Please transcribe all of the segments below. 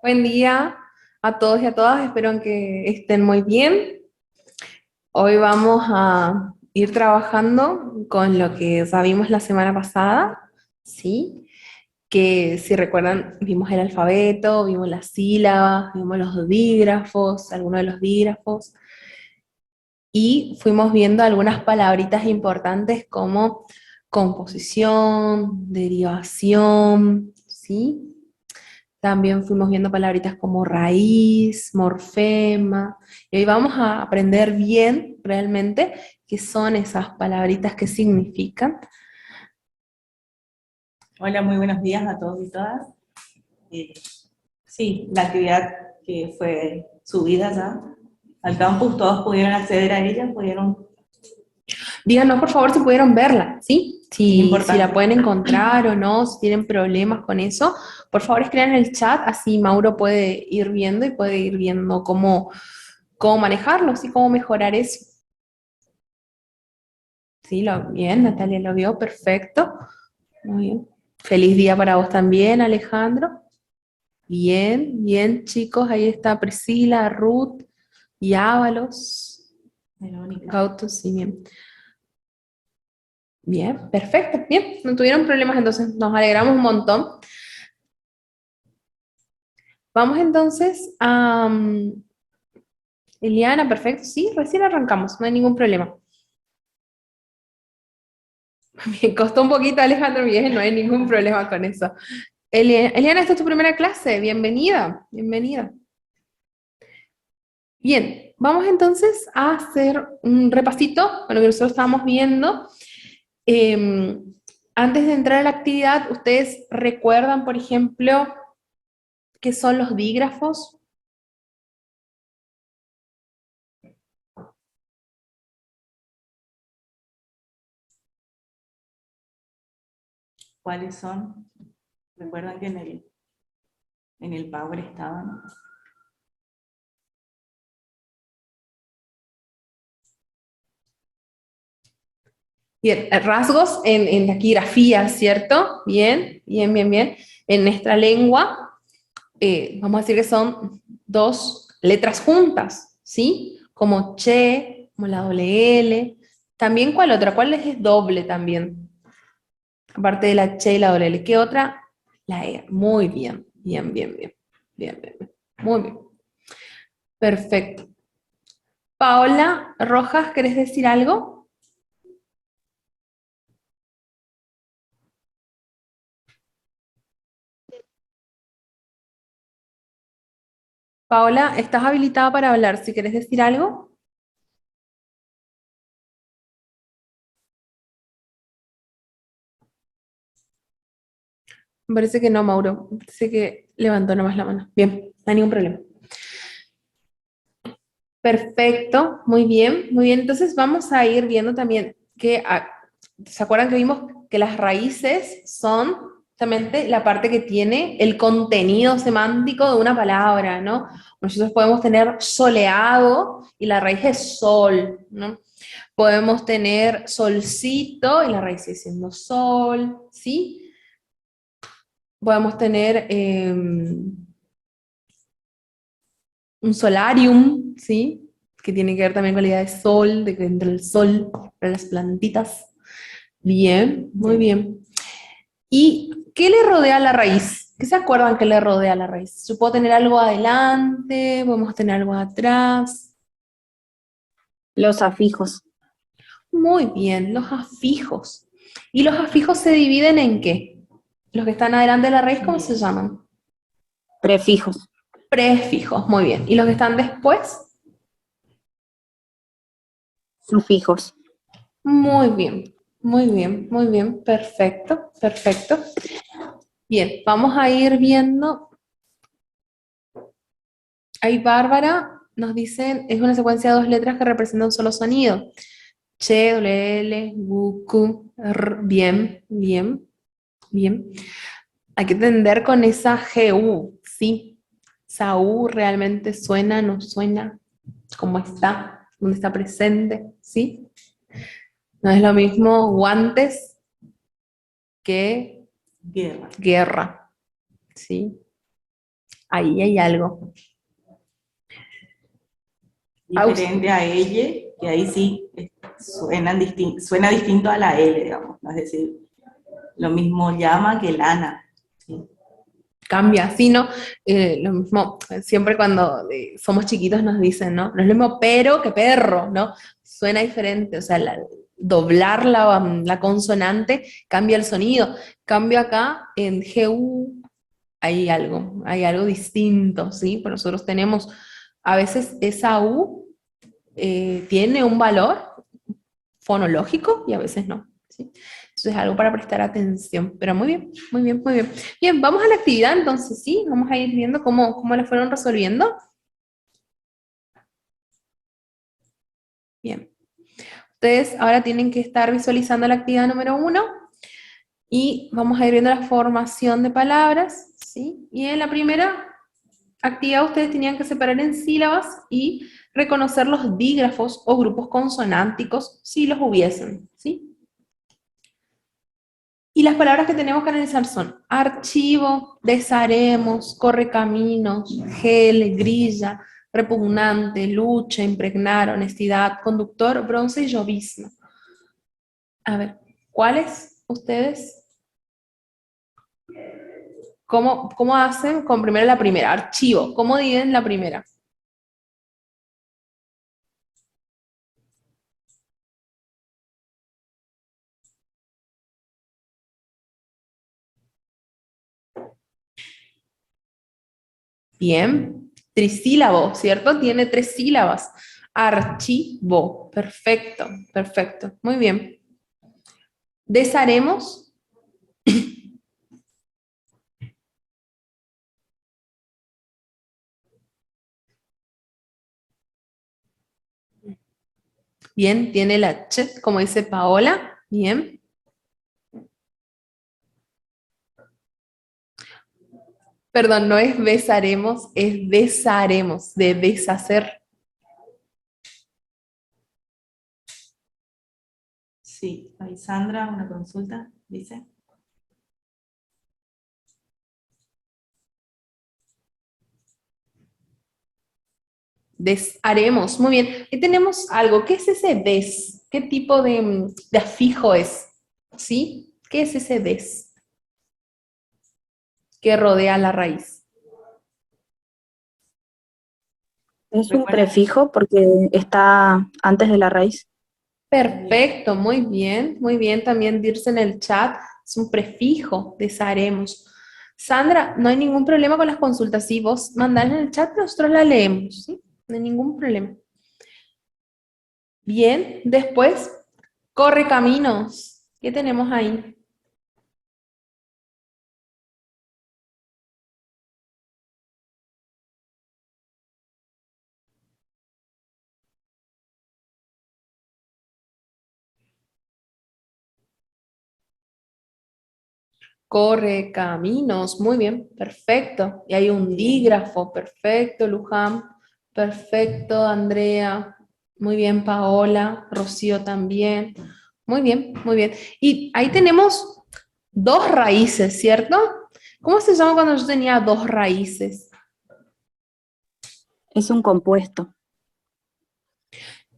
Buen día a todos y a todas, espero que estén muy bien. Hoy vamos a ir trabajando con lo que ya vimos la semana pasada, ¿sí? Que si recuerdan, vimos el alfabeto, vimos las sílabas, vimos los dígrafos, algunos de los dígrafos, y fuimos viendo algunas palabritas importantes como composición, derivación, ¿sí? También fuimos viendo palabritas como raíz, morfema, y hoy vamos a aprender bien realmente qué son esas palabritas, qué significan. Hola, muy buenos días a todos y todas. Eh, sí, la actividad que fue subida ya al campus, todos pudieron acceder a ella, pudieron, Díganos por favor si pudieron verla, ¿sí? es Si la importante. pueden encontrar o no, si tienen problemas con eso, por favor escriban en el chat, así Mauro puede ir viendo y puede ir viendo cómo manejarlo, ¿sí? Cómo mejorar eso. Sí, bien, Natalia lo vio, perfecto. Muy bien. Feliz día para vos también, Alejandro. Bien, bien, chicos. Ahí está Priscila, Ruth y Ábalos. Verónica. Gautos, sí, bien. Bien, perfecto, bien. No tuvieron problemas, entonces nos alegramos un montón. Vamos entonces a Eliana, perfecto. Sí, recién arrancamos, no hay ningún problema. Me costó un poquito, Alejandro, bien, no hay ningún problema con eso. Eliana, esta es tu primera clase, bienvenida, bienvenida. Bien, vamos entonces a hacer un repasito con lo que nosotros estábamos viendo. Eh, Antes de entrar a la actividad, ¿ustedes recuerdan, por ejemplo, qué son los dígrafos? ¿Cuáles son? Recuerdan que en el Power estaban. Bien, rasgos en taquigrafía, ¿cierto? Bien, bien, bien, bien. En nuestra lengua, vamos a decir que son dos letras juntas, ¿sí? Como che, como la doble L. También, ¿cuál otra? ¿Cuál es doble también? Aparte de la che y la doble L. ¿Qué otra? La E. Muy bien, bien, bien, bien. Bien, bien, bien. Muy bien. Perfecto. Paola Rojas, ¿querés decir algo? Paola, estás habilitada para hablar. Si querés decir algo. Me parece que no, Mauro. Me parece que levantó nomás la mano. Bien, no hay ningún problema. Perfecto, muy bien, muy bien. Entonces vamos a ir viendo también que, ¿se acuerdan que vimos que las raíces son justamente la parte que tiene el contenido semántico de una palabra, ¿no? Nosotros podemos tener soleado y la raíz es sol, ¿no? Podemos tener solcito y la raíz sigue siendo sol, ¿sí? Podemos tener un solarium, ¿sí? Que tiene que ver también con la idea de sol, de que entra el sol para las plantitas. Bien, muy Sí. bien. ¿Y qué le rodea a la raíz? ¿Qué se acuerdan que le rodea a la raíz? Yo puedo tener algo adelante, podemos tener algo atrás. Los afijos, Muy bien, los afijos. ¿Y los afijos se dividen en qué? Los que están adelante de la raíz, ¿cómo se Bien. llaman? prefijos, Prefijos, muy bien. ¿Y los que están después? sufijos. Muy bien, muy bien, muy bien, perfecto, perfecto. Bien, vamos a ir viendo. Ahí Bárbara nos dicen, es una secuencia de dos letras que representan un solo sonido. Che, doble L, gu, cu, r. Bien, bien, bien. Hay que entender con esa GU, ¿sí? Esa U realmente suena, no suena, cómo está, dónde está presente, ¿sí? No es lo mismo guantes que Guerra. guerra, ¿sí? Ahí hay algo. Diferente a ella, que ahí sí suena distinto a la L, digamos, ¿no? Es decir, lo mismo llama que lana. ¿Sí? Cambia, sí, ¿no? Lo mismo, siempre cuando somos chiquitos nos dicen, ¿no? No es lo mismo pero que perro, ¿no? Suena diferente, o sea, doblar la consonante cambia el sonido. Cambio acá en GU, hay algo distinto, ¿sí? Pero nosotros tenemos, a veces esa U tiene un valor fonológico y a veces no, ¿sí? Entonces, algo para prestar atención. Pero muy bien, muy bien, muy bien. Bien, vamos a la actividad entonces, ¿sí? Vamos a ir viendo cómo la fueron resolviendo. Bien. Ustedes ahora tienen que estar visualizando la actividad número 1 y vamos a ir viendo la formación de palabras, ¿sí? Y en la primera actividad ustedes tenían que separar en sílabas y reconocer los dígrafos o grupos consonánticos si los hubiesen, ¿sí? Y las palabras que tenemos que analizar son archivo, desharemos, correcaminos, gel, grilla, repugnante, lucha, impregnar, honestidad, conductor, bronce y llovizna. A ver, ¿cuáles ustedes? ¿Cómo hacen con primero la primera? Archivo, ¿cómo dividen la primera? Bien, trisílabo, ¿cierto? Tiene 3 sílabas. Archivo, perfecto, perfecto, muy bien. Desharemos. Bien, tiene la ch, como dice Paola. Bien. Perdón, no es besaremos, es desharemos, de deshacer. Sí, ahí Sandra, una consulta, dice. Desharemos, muy bien. Aquí tenemos algo. ¿Qué es ese des? ¿Qué tipo de afijo es? ¿Sí? ¿Qué es ese des que rodea la raíz? Es un Recuerda, prefijo porque está antes de la raíz. Perfecto, muy bien. También dirse en el chat, es un prefijo, desharemos. Sandra, no hay ningún problema con las consultas. Si vos mandás en el chat, nosotros la leemos, ¿sí? No hay ningún problema. Bien, después, corre caminos. ¿Qué tenemos ahí? Corre caminos, muy bien, perfecto. Y hay un dígrafo, perfecto, Luján, perfecto, Andrea, muy bien, Paola, Rocío también, muy bien, muy bien. Y ahí tenemos 2 raíces, ¿cierto? ¿Cómo se llama cuando yo tenía 2 raíces? Es un compuesto.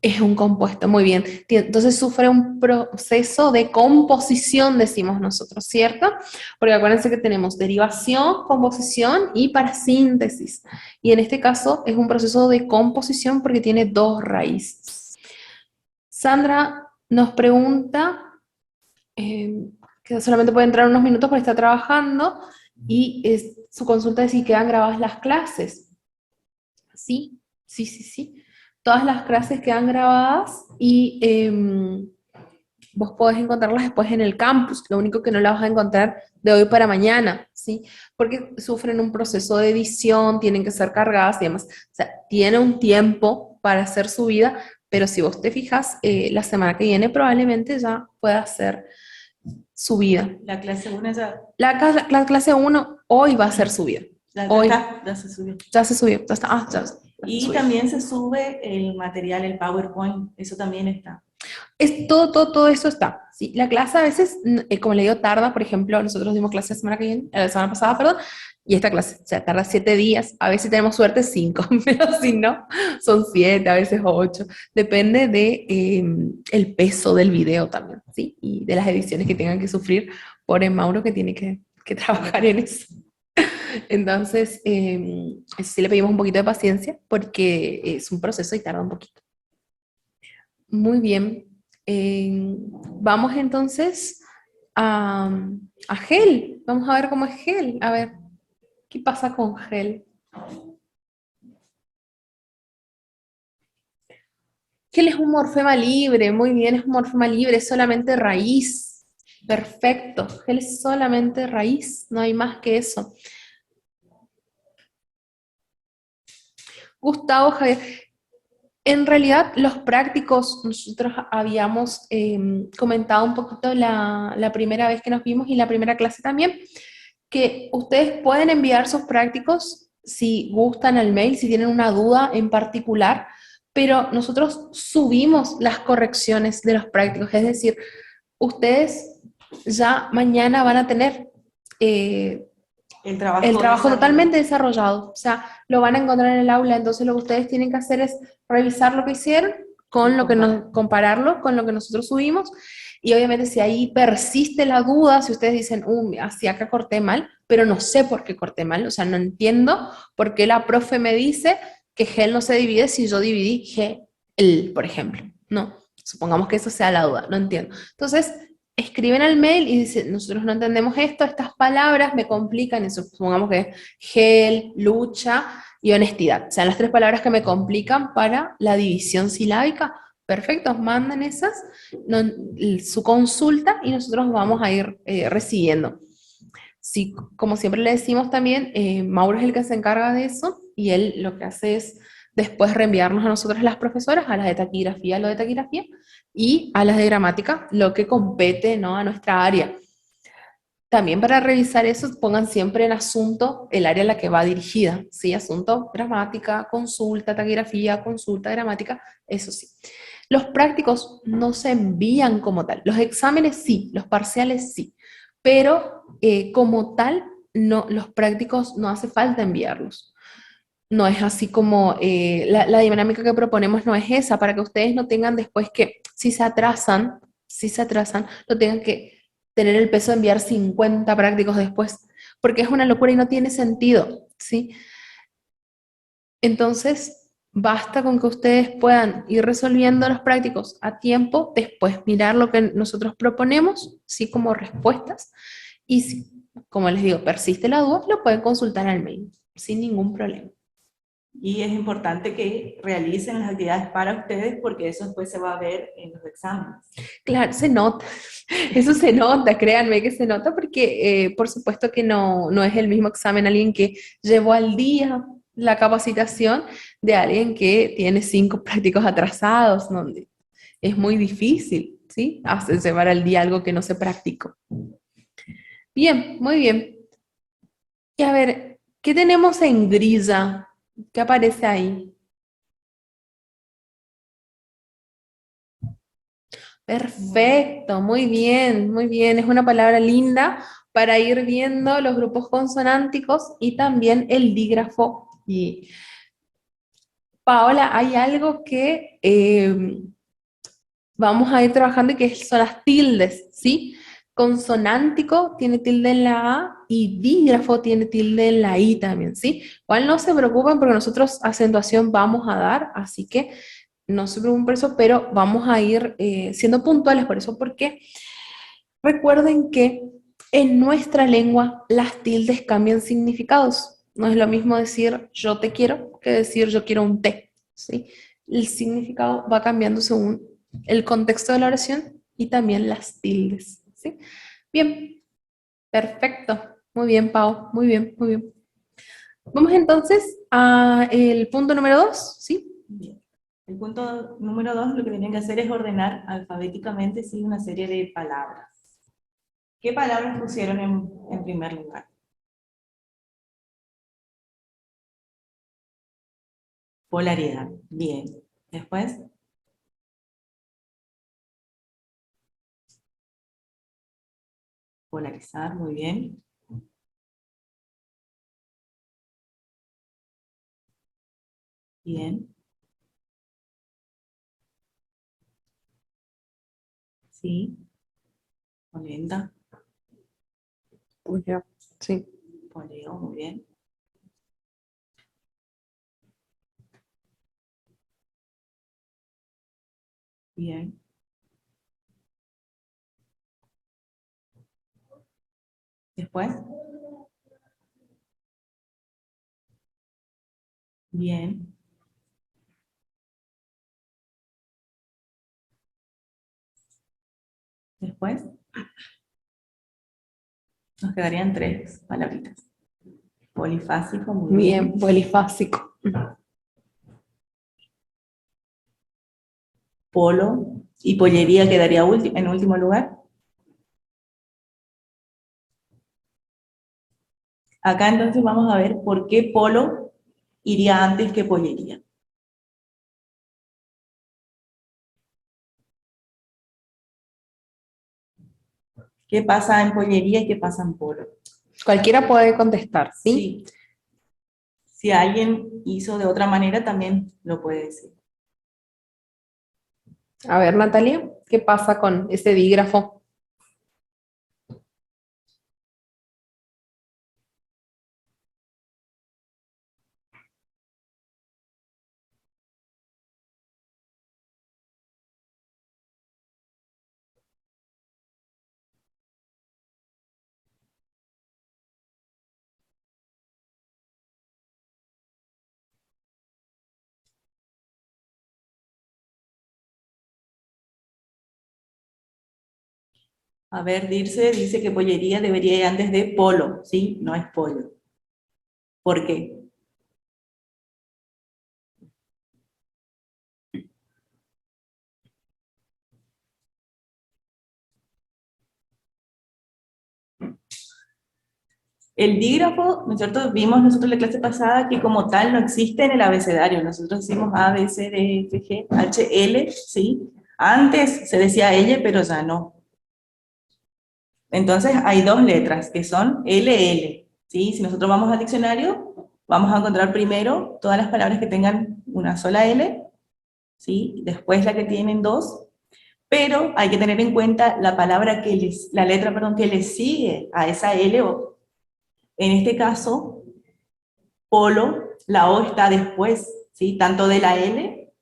Es un compuesto, muy bien. Entonces sufre un proceso de composición, decimos nosotros, ¿cierto? Porque acuérdense que tenemos derivación, composición y parasíntesis. Y en este caso es un proceso de composición porque tiene 2 raíces. Sandra nos pregunta, que solamente puede entrar unos minutos porque está trabajando, y su consulta es si quedan grabadas las clases. Sí, sí, sí, sí. Todas las clases quedan grabadas y vos podés encontrarlas después en el campus. Lo único que no las vas a encontrar de hoy para mañana, ¿sí? Porque sufren un proceso de edición, tienen que ser cargadas y demás. O sea, tiene un tiempo para ser subida, pero si vos te fijas, la semana que viene probablemente ya pueda ser subida. la clase 1 ya, La clase 1 hoy va a ser subida. Hoy ya se subió. ya se subió, ya está. Y subió. también se sube el material, el PowerPoint, eso también está. Todo eso está. ¿Sí? La clase a veces, como le digo, tarda. Por ejemplo, nosotros dimos clase la semana pasada, perdón, y esta clase, o sea, tarda 7 días. A veces tenemos suerte 5, pero si no, son 7, a veces 8. Depende de el peso del video también, ¿sí? Y de las ediciones que tengan que sufrir por Mauro, que tiene que trabajar en eso. Entonces, eso sí le pedimos un poquito de paciencia porque es un proceso y tarda un poquito. Muy bien. Vamos entonces a, a Gel. Vamos a ver cómo es Gel. A ver, ¿qué pasa con Gel? Gel es un morfema libre. Muy bien, es un morfema libre. Es solamente raíz. Perfecto. Gel es solamente raíz. No hay más que eso. Gustavo, Javier. En realidad, los prácticos, nosotros habíamos comentado un poquito la primera vez que nos vimos y la primera clase también, que ustedes pueden enviar sus prácticos si gustan al mail, si tienen una duda en particular, pero nosotros subimos las correcciones de los prácticos, es decir, ustedes ya mañana van a tener eh, El el trabajo trabajo desarrollado. totalmente desarrollado, o sea, lo van a encontrar en el aula, entonces lo que ustedes tienen que hacer es revisar lo que hicieron Y con lo que comparar. compararlo con lo que nosotros subimos y obviamente si ahí persiste la duda, si ustedes dicen, así acá corté mal, pero no sé por qué corté mal, o sea, no entiendo por qué la profe me dice que gel no se divide si yo dividí gel, por ejemplo, no, supongamos que eso sea la duda, no entiendo. Entonces, escriben al mail y dicen, nosotros no entendemos esto, estas palabras me complican, eso, supongamos que es gel, lucha y honestidad. O sea, las 3 palabras que me complican para la división silábica. Perfecto, mandan esas, su consulta y nosotros vamos a ir recibiendo. Sí, como siempre le decimos también, Mauro es el que se encarga de eso y él lo que hace es después reenviarnos a nosotros las profesoras, a las de taquigrafía, lo de taquigrafía, y a las de gramática, lo que compete, ¿no?, a nuestra área. También para revisar eso, pongan siempre en asunto el área a la que va dirigida, ¿sí? Asunto, gramática, consulta, gramática, eso sí. Los prácticos no se envían como tal, los exámenes sí, los parciales sí, pero como tal, no, los prácticos no hace falta enviarlos. No es así como la dinámica que proponemos no es esa, para que ustedes no tengan después que, si se atrasan, no tengan que tener el peso de enviar 50 prácticos después, porque es una locura y no tiene sentido, ¿sí? Entonces, basta con que ustedes puedan ir resolviendo los prácticos a tiempo, después mirar lo que nosotros proponemos, ¿sí? Como respuestas, y si, como les digo, persiste la duda, lo pueden consultar al mail, sin ningún problema. Y es importante que realicen las actividades para ustedes porque eso después se va a ver en los exámenes. Claro, se nota, eso se nota, créanme que se nota porque por supuesto que no es el mismo examen alguien que llevó al día la capacitación de alguien que tiene 5 prácticos atrasados, donde es muy difícil, ¿sí? Hacer llevar al día algo que no se practicó. Bien, muy bien. Y a ver, ¿qué tenemos en grilla? ¿Qué aparece ahí? Perfecto, muy bien, muy bien. Es una palabra linda para ir viendo los grupos consonánticos y también el dígrafo. Y Paola, hay algo que vamos a ir trabajando y que son las tildes, ¿sí? Consonántico tiene tilde en la A y dígrafo tiene tilde en la I también, ¿sí? Igual no se preocupen porque nosotros acentuación vamos a dar, así que no se preocupen por eso, pero vamos a ir siendo puntuales por eso, porque recuerden que en nuestra lengua las tildes cambian significados. No es lo mismo decir yo te quiero que decir yo quiero un té, ¿sí? El significado va cambiando según el contexto de la oración y también las tildes, ¿sí? Bien, perfecto. Muy bien, Pau. Muy bien, muy bien. Vamos entonces al punto número 2, ¿sí? Bien. El punto número 2 lo que tienen que hacer es ordenar alfabéticamente ¿sí? Una serie de palabras. ¿Qué palabras pusieron en primer lugar? Polaridad. Bien. Después, Polarizar, muy bien. Bien. Sí. Polenta. Poleo, sí. Poleo, muy bien. Bien. Después. Bien. Después. Nos quedarían 3 palabritas. Polifásico, muy bien. Bien, polifásico. Polo y pollería quedaría en último lugar. Acá entonces vamos a ver por qué polo iría antes que pollería. ¿Qué pasa en pollería y qué pasa en polo? Cualquiera puede contestar, ¿sí? Sí. Si alguien hizo de otra manera, también lo puede decir. A ver, Natalia, ¿qué pasa con ese dígrafo? A ver, Dirce dice que pollería debería ir antes de polo, ¿sí? No es pollo. ¿Por qué? El dígrafo, ¿no es cierto? Vimos nosotros en la clase pasada que como tal no existe en el abecedario. Nosotros decimos A, B, C, D, E, F, G, H, L, ¿sí? Antes se decía L, pero ya no. Entonces hay 2 letras que son L, L, ¿sí? Si nosotros vamos al diccionario, vamos a encontrar primero todas las palabras que tengan una sola L, ¿sí? Después la que tienen 2, pero hay que tener en cuenta la palabra la letra, perdón, que le sigue a esa L o en este caso, polo, la O está después, ¿sí? Tanto de la L,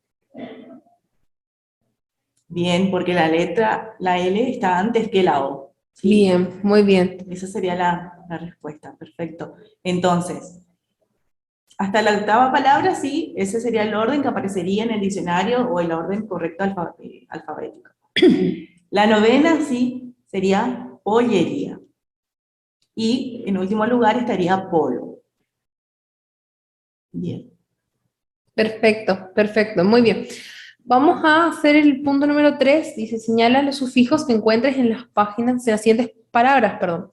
bien, porque la L está antes que la O, ¿sí? Bien, muy bien. Esa sería la respuesta, perfecto. Entonces, hasta la 8ª palabra, sí, ese sería el orden que aparecería en el diccionario o el orden correcto alfabético. La 9ª, sí, sería pollería. Y en último lugar estaría polo. Bien. Perfecto, perfecto, muy bien. Vamos a hacer el punto número 3. Dice, señala los sufijos que encuentres en las páginas, en las siguientes palabras, perdón.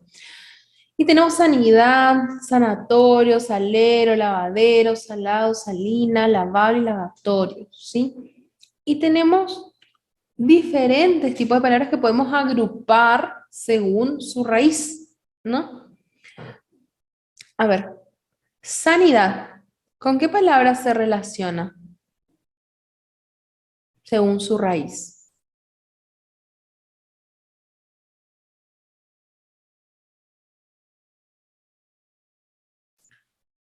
Y tenemos sanidad, sanatorio, salero, lavadero, salado, salina, lavable y lavatorio, ¿sí? Y tenemos diferentes tipos de palabras que podemos agrupar según su raíz, ¿no? A ver, sanidad. ¿Con qué palabra se relaciona según su raíz?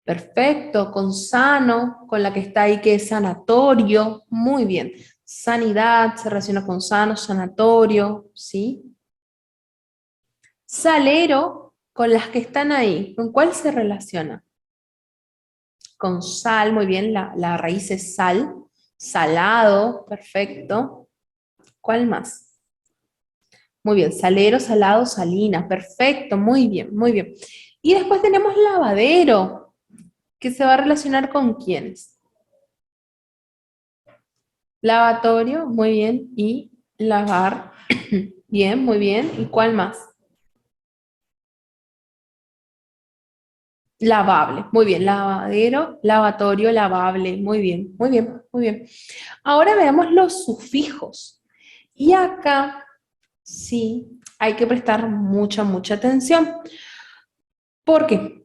Perfecto, con sano, con la que está ahí que es sanatorio, muy bien. Sanidad se relaciona con sano, sanatorio, ¿sí? Salero, con las que están ahí, ¿con cuál se relaciona? Con sal, muy bien, la raíz es sal, salado, perfecto. ¿Cuál más? Muy bien, salero, salado, salina, perfecto, muy bien, muy bien. Y después tenemos lavadero, que se va a relacionar con quiénes. Lavatorio, muy bien, y lavar, bien, muy bien. ¿Y cuál más? Lavable, muy bien, lavadero, lavatorio, lavable, muy bien, muy bien, muy bien. Ahora veamos los sufijos. Y acá, sí, hay que prestar mucha, mucha atención. ¿Por qué?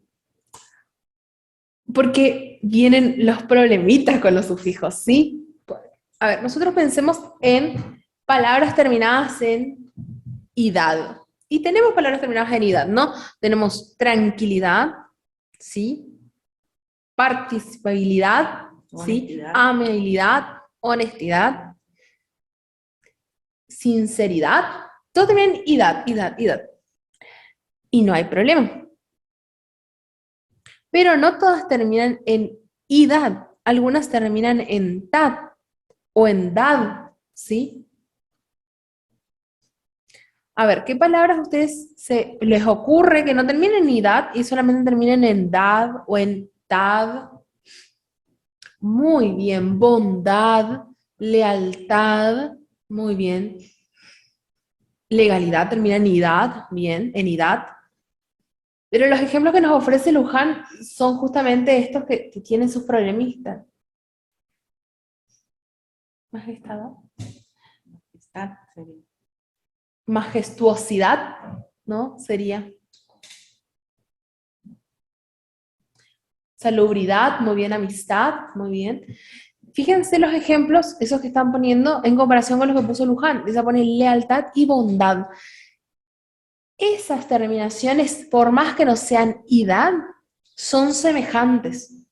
Porque vienen los problemitas con los sufijos, ¿sí? A ver, nosotros pensemos en palabras terminadas en idad. Y tenemos palabras terminadas en idad, ¿no? Tenemos tranquilidad, ¿sí? Participabilidad, ¿sí? Honestidad. Amabilidad, honestidad, sinceridad. Todo termina en idad, idad, idad. Y no hay problema. Pero no todas terminan en idad. Algunas terminan en tad o en dad, ¿sí? A ver, ¿qué palabras a ustedes les ocurre que no terminen en idad y solamente terminen en dad o en tad? Muy bien, bondad, lealtad, muy bien. Legalidad termina en idad, bien, en idad. Pero los ejemplos que nos ofrece Luján son justamente estos que tienen sus problemitas. Majestad. Majestad sería. Majestuosidad, ¿no? Sería. Salubridad, muy bien, amistad, muy bien. Fíjense los ejemplos, esos que están poniendo en comparación con los que puso Luján. Esa pone lealtad y bondad. Esas terminaciones, por más que no sean idad, son semejantes.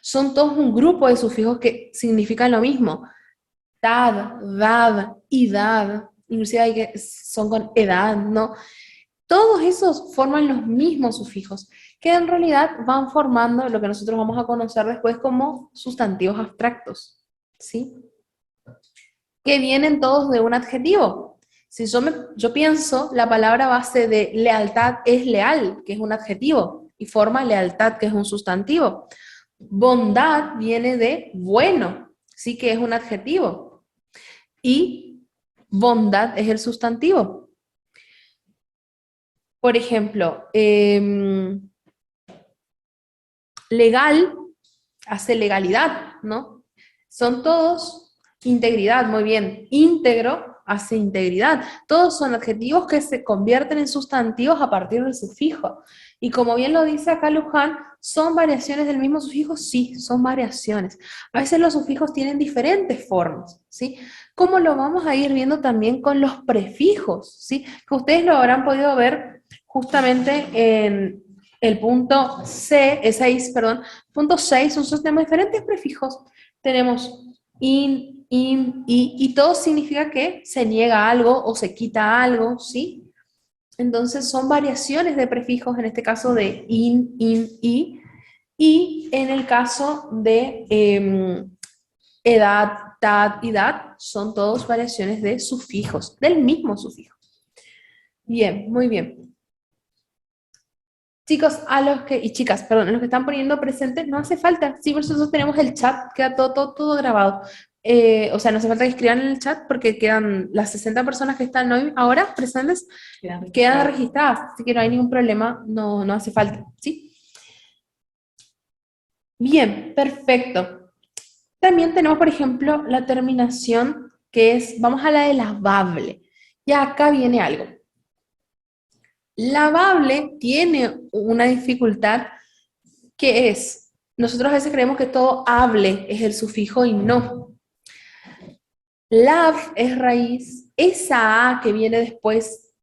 Son todos un grupo de sufijos que significan lo mismo. Tad, dad, idad, inclusive hay que son con edad, ¿no? Todos esos forman los mismos sufijos, que en realidad van formando lo que nosotros vamos a conocer después como sustantivos abstractos, ¿sí? Que vienen todos de un adjetivo. Si yo pienso, la palabra base de lealtad es leal, que es un adjetivo, y forma lealtad, que es un sustantivo. Bondad viene de bueno, sí, que es un adjetivo. Y bondad es el sustantivo. Por ejemplo, legal hace legalidad, ¿no? Son todos integridad, muy bien. Íntegro hace integridad. Todos son adjetivos que se convierten en sustantivos a partir del sufijo. Y como bien lo dice acá Luján, ¿son variaciones del mismo sufijo? Sí, son variaciones. A veces los sufijos tienen diferentes formas, ¿sí? Como lo vamos a ir viendo también con los prefijos, ¿sí? Que ustedes lo habrán podido ver justamente en el punto 6, perdón, punto 6, nosotros tenemos diferentes prefijos. Tenemos y todo significa que se niega algo o se quita algo, ¿sí? Entonces son variaciones de prefijos, en este caso de y en el caso de edad, tad y dat, son todos variaciones de sufijos, del mismo sufijo. Bien, muy bien. Chicos, y chicas, perdón, a los que están poniendo presentes, no hace falta. Sí, nosotros tenemos el chat, queda todo grabado. O sea, no hace falta que escriban en el chat porque quedan las 60 personas que están hoy, ahora presentes, quedan registradas, así que no hay ningún problema, no hace falta, ¿sí? Bien, perfecto. También tenemos, por ejemplo, la terminación que es, vamos a la de lavable. Y acá viene algo. Lavable tiene una dificultad que es, nosotros a veces creemos que todo hable es el sufijo y no. Lav es raíz, esa A que viene después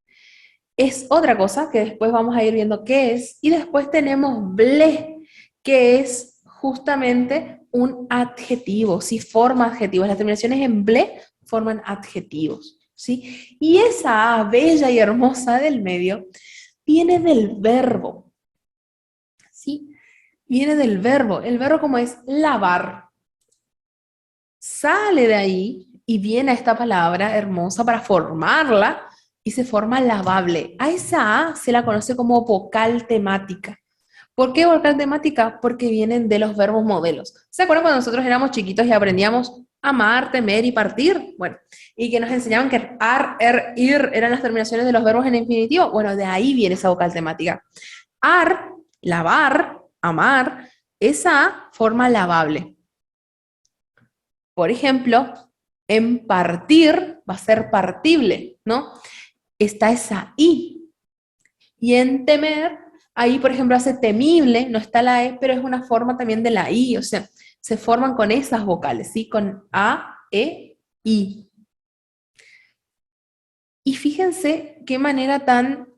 es otra cosa que después vamos a ir viendo qué es, y después tenemos ble, que es justamente un adjetivo, ¿sí? Forma adjetivos, las terminaciones en ble forman adjetivos, ¿sí? Y esa A bella y hermosa del medio viene del verbo, ¿sí? Viene del verbo. El verbo como es lavar. Sale de ahí y viene a esta palabra hermosa para formarla y se forma lavable. A esa A se la conoce como vocal temática. ¿Por qué vocal temática? Porque vienen de los verbos modelos. ¿Se acuerdan cuando nosotros éramos chiquitos y aprendíamos amar, temer y partir? Bueno, y que nos enseñaban que ar, er, ir eran las terminaciones de los verbos en infinitivo. Bueno, de ahí viene esa vocal temática. Ar, lavar, amar, esa forma lavable. Por ejemplo, en partir va a ser partible, ¿no? está esa I. Y en temer, ahí por ejemplo hace temible, no está la E, pero es una forma también de la I, o sea, se forman con esas vocales, ¿sí? Con A, E, I. Y fíjense qué manera tan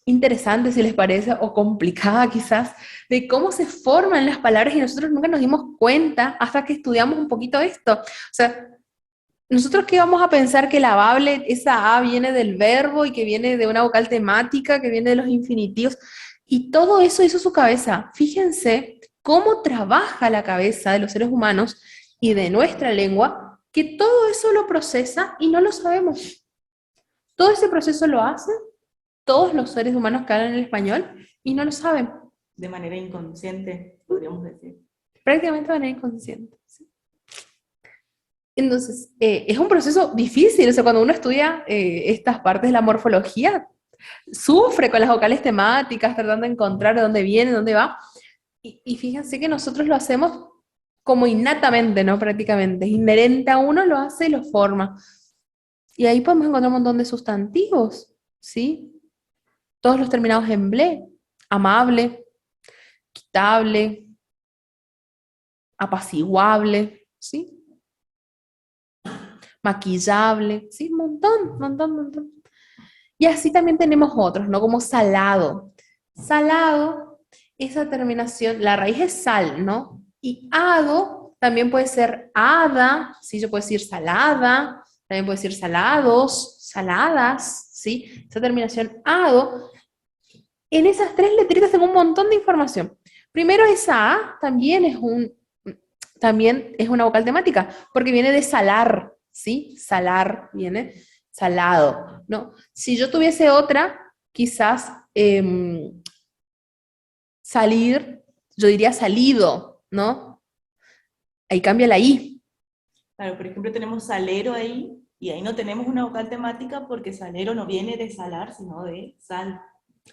interesante, si les parece, o complicada quizás, de cómo se forman las palabras y nosotros nunca nos dimos cuenta hasta que estudiamos un poquito esto. O sea, nosotros qué vamos a pensar que la bable, esa A viene del verbo y que viene de una vocal temática, que viene de los infinitivos, y todo eso hizo su cabeza. Fíjense cómo trabaja la cabeza de los seres humanos y de nuestra lengua, que todo eso lo procesa y no lo sabemos. Todo ese proceso lo hacen todos los seres humanos que hablan el español y no lo saben, De manera inconsciente, podríamos decir. prácticamente de manera inconsciente. ¿Sí? Entonces, es un proceso difícil, o sea, cuando uno estudia estas partes de la morfología, sufre con las vocales temáticas, tratando de encontrar de dónde viene, dónde va, y fíjense que nosotros lo hacemos como innatamente, ¿no? Prácticamente, es inherente a uno, lo hace y lo forma. Y ahí podemos encontrar un montón de sustantivos, ¿sí? Todos los terminados en ble, amable, quitable, apaciguable, ¿sí? Maquillable, ¿sí? Un montón, montón, montón. Y así también tenemos otros, ¿no? Como salado. Salado, esa terminación, la raíz es sal, ¿no? Y ado también puede ser hada, ¿sí? Yo puedo decir salada, también puedo decir salados, saladas, ¿sí? Esa terminación ado. En esas tres letritas tengo un montón de información. Primero, esa A también es una vocal temática, porque viene de salar, ¿sí? Salar viene salado, ¿no? Si yo tuviese otra, quizás salir, yo diría salido, ¿no? Ahí cambia la I Claro, por ejemplo, tenemos salero ahí, y ahí no tenemos una vocal temática porque salero no viene de salar, sino de sal.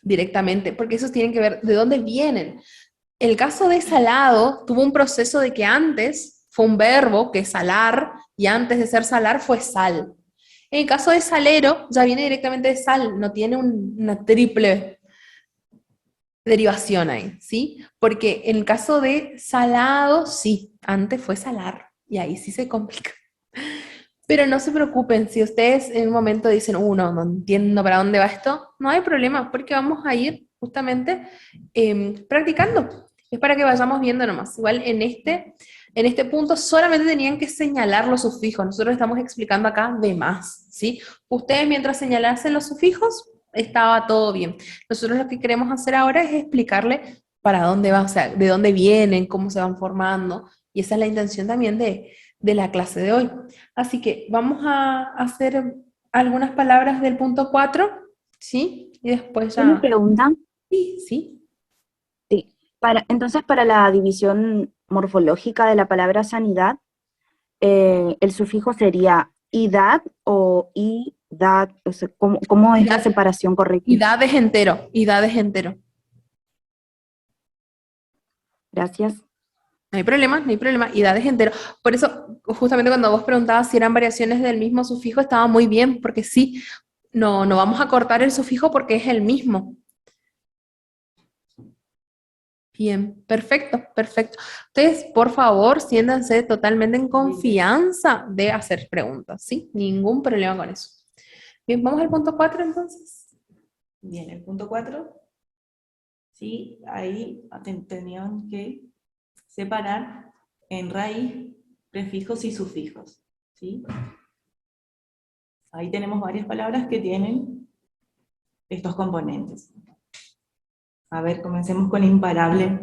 directamente, porque esos tienen que ver de dónde vienen. El caso de salado tuvo un proceso de que antes fue un verbo, que es salar, y antes de ser salar fue sal. En el caso de salero, ya viene directamente de sal, no tiene una triple derivación ahí, ¿sí? Porque en el caso de salado, sí, antes fue salar, y ahí sí se complica. Pero no se preocupen, si ustedes en un momento dicen, no entiendo para dónde va esto, no hay problema, porque vamos a ir justamente practicando. Es para que vayamos viendo nomás. Igual en este punto solamente tenían que señalar los sufijos. Nosotros estamos explicando acá de más, ¿sí? Ustedes mientras señalasen los sufijos, estaba todo bien. Nosotros lo que queremos hacer ahora es explicarle para dónde va, o sea, de dónde vienen, cómo se van formando. Y esa es la intención también de la clase de hoy. Así que vamos a hacer algunas palabras del punto 4, ¿sí? Y después Una ya... pregunta. Sí, sí. Sí. Entonces, para la división morfológica de la palabra sanidad, el sufijo sería idad o idad. O sea, ¿cómo es la Idad, separación correcta? idad es entero, idad es entero. Gracias. No hay problema, no hay problema, idad es entero. Por eso, justamente cuando vos preguntabas si eran variaciones del mismo sufijo, estaba muy bien, porque sí, no vamos a cortar el sufijo porque es el mismo. Bien, perfecto, perfecto. Entonces, por favor, siéntanse totalmente en confianza de hacer preguntas, ¿sí? Ningún problema con eso. Bien, vamos al punto 4 entonces. Bien, el punto 4, sí, ahí tenían que separar en raíz prefijos y sufijos, ¿sí? Ahí tenemos varias palabras que tienen estos componentes. A ver, comencemos con imparable.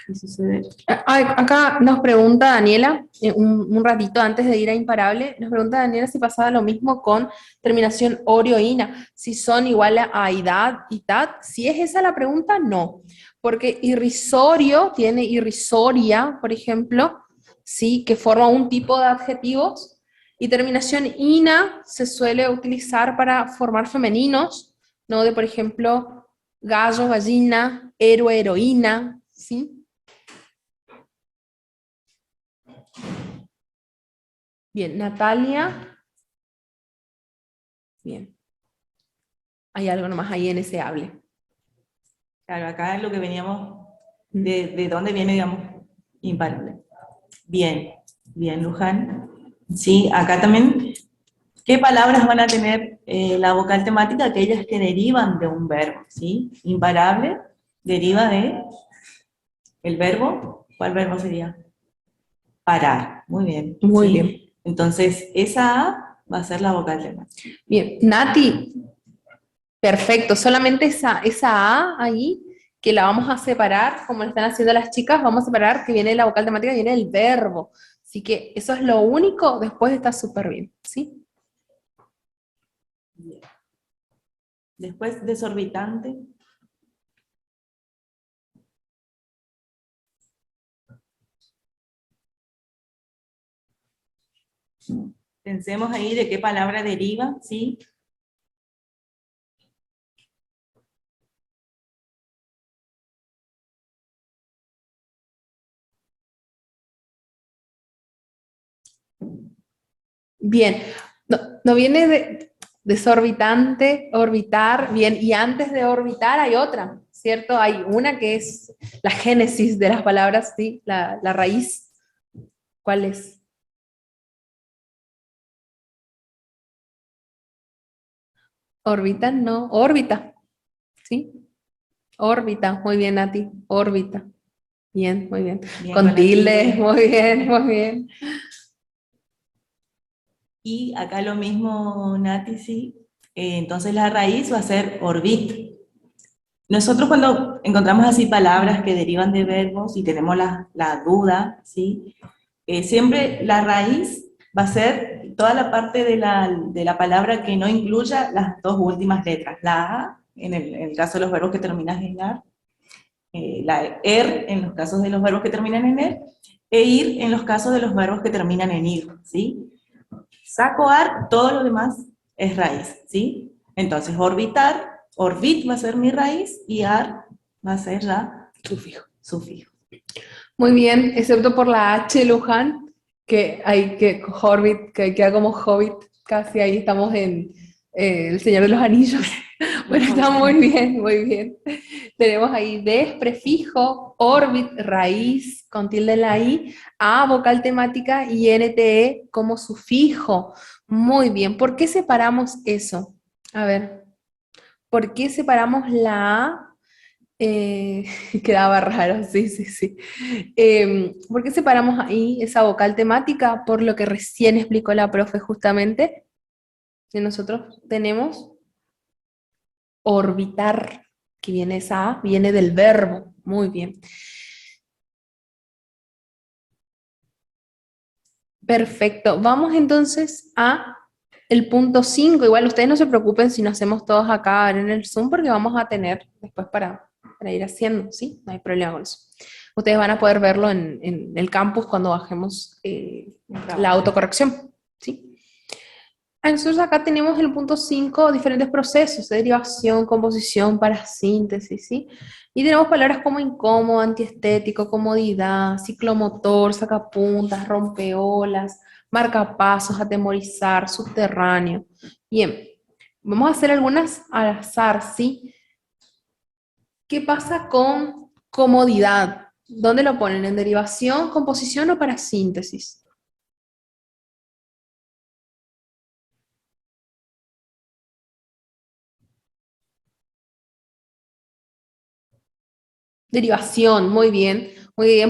¿Qué sucede? Acá nos pregunta Daniela, un ratito antes de ir a imparable, nos pregunta Daniela si pasaba lo mismo con terminación orio e ina, si son iguales a idad y tat. Si es esa la pregunta, no, porque irrisorio tiene irrisoria, por ejemplo, sí, que forma un tipo de adjetivos, y terminación ina se suele utilizar para formar femeninos, ¿no? De, por ejemplo, gallo, gallina, héroe, heroína, ¿sí? Bien, Natalia. Bien. Hay algo nomás ahí en ese hable. Claro, acá es lo que veníamos, de dónde viene, digamos, imparable. Bien, bien, Luján. Sí, acá también, ¿qué palabras van a tener la vocal temática? Aquellas que derivan de un verbo, ¿sí? Imparable deriva de el verbo. ¿Cuál verbo sería? Parar. Muy bien. Muy ¿sí? bien. Entonces, esa A va a ser la vocal temática. Bien, Nati, perfecto. Solamente esa A ahí, que la vamos a separar, como lo están haciendo las chicas, vamos a separar que viene la vocal temática y viene el verbo. Así que eso es lo único, después está súper bien, ¿sí? Bien. Después, desorbitante. Pensemos ahí de qué palabra deriva, ¿sí? Bien, no viene de desorbitante, orbitar, bien, y antes de orbitar hay otra, ¿cierto? Hay una que es la génesis de las palabras, ¿sí? La raíz. ¿Cuál es? Órbita, no, órbita, ¿sí? Órbita, muy bien, Nati, órbita. Bien, muy bien. Bien, Con con la tilde, tilde. muy bien, muy bien. Y acá lo mismo, Nati, sí. Entonces la raíz va a ser orbit. Nosotros cuando encontramos así palabras que derivan de verbos y tenemos la duda, ¿sí? Siempre la raíz va a ser toda la parte de la palabra que no incluya las dos últimas letras. La A, en el caso de los verbos que terminan en AR, la ER en los casos de los verbos que terminan en ER, e IR en los casos de los verbos que terminan en IR, ¿sí? Saco AR, todo lo demás es raíz, ¿sí? Entonces, orbitar, orbit va a ser mi raíz y AR va a ser ya Sufijo. sufijo. Muy bien, excepto por la H, Luján, que hay que Hobbit, que queda como Hobbit, casi ahí estamos en El Señor de los Anillos. Bueno, está muy bien, muy bien. Tenemos ahí des, prefijo, orbit, raíz, con tilde en la I, A, vocal temática y NTE como sufijo. Muy bien, ¿por qué separamos eso? A ver, ¿por qué separamos la A? Eh, quedaba raro, sí, sí, sí. ¿Por qué separamos ahí esa vocal temática? Por lo que recién explicó la profe justamente, que nosotros tenemos orbitar, que viene esa A, viene del verbo. Muy bien. Perfecto. Vamos entonces a el punto 5. Igual ustedes no se preocupen si no hacemos todos acá en el Zoom, porque vamos a tener después para ir haciendo, ¿sí? No hay problema con eso. Ustedes van a poder verlo en el campus cuando bajemos la autocorrección, ¿sí? Nosotros acá tenemos el punto 5, diferentes procesos de derivación, composición, parasíntesis, ¿sí? Y tenemos palabras como incómodo, antiestético, comodidad, ciclomotor, sacapuntas, rompeolas, marcapasos, atemorizar, subterráneo. Bien, vamos a hacer algunas al azar, ¿sí? ¿Qué pasa con comodidad? ¿Dónde lo ponen? ¿En derivación, composición o parasíntesis? Derivación, muy bien,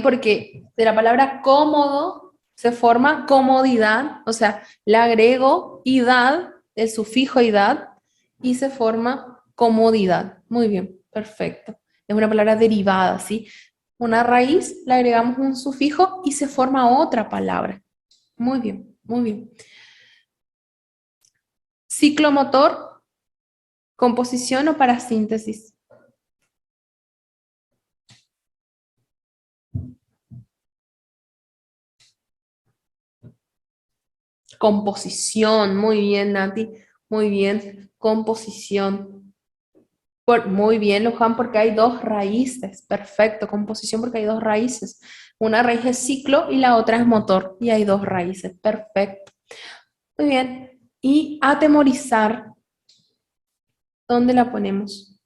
porque de la palabra cómodo se forma comodidad, o sea, le agrego idad, el sufijo idad, y se forma comodidad. Muy bien, perfecto. Es una palabra derivada, ¿sí? Una raíz, le agregamos un sufijo y se forma otra palabra. Muy bien, muy bien. Ciclomotor, composición o parasíntesis. Composición, muy bien, Nati, muy bien. Composición. Muy bien, Luján, porque hay dos raíces. Perfecto, composición porque hay dos raíces. Una raíz es ciclo y la otra es motor. Y hay dos raíces. Perfecto. Muy bien. Y atemorizar, ¿dónde la ponemos?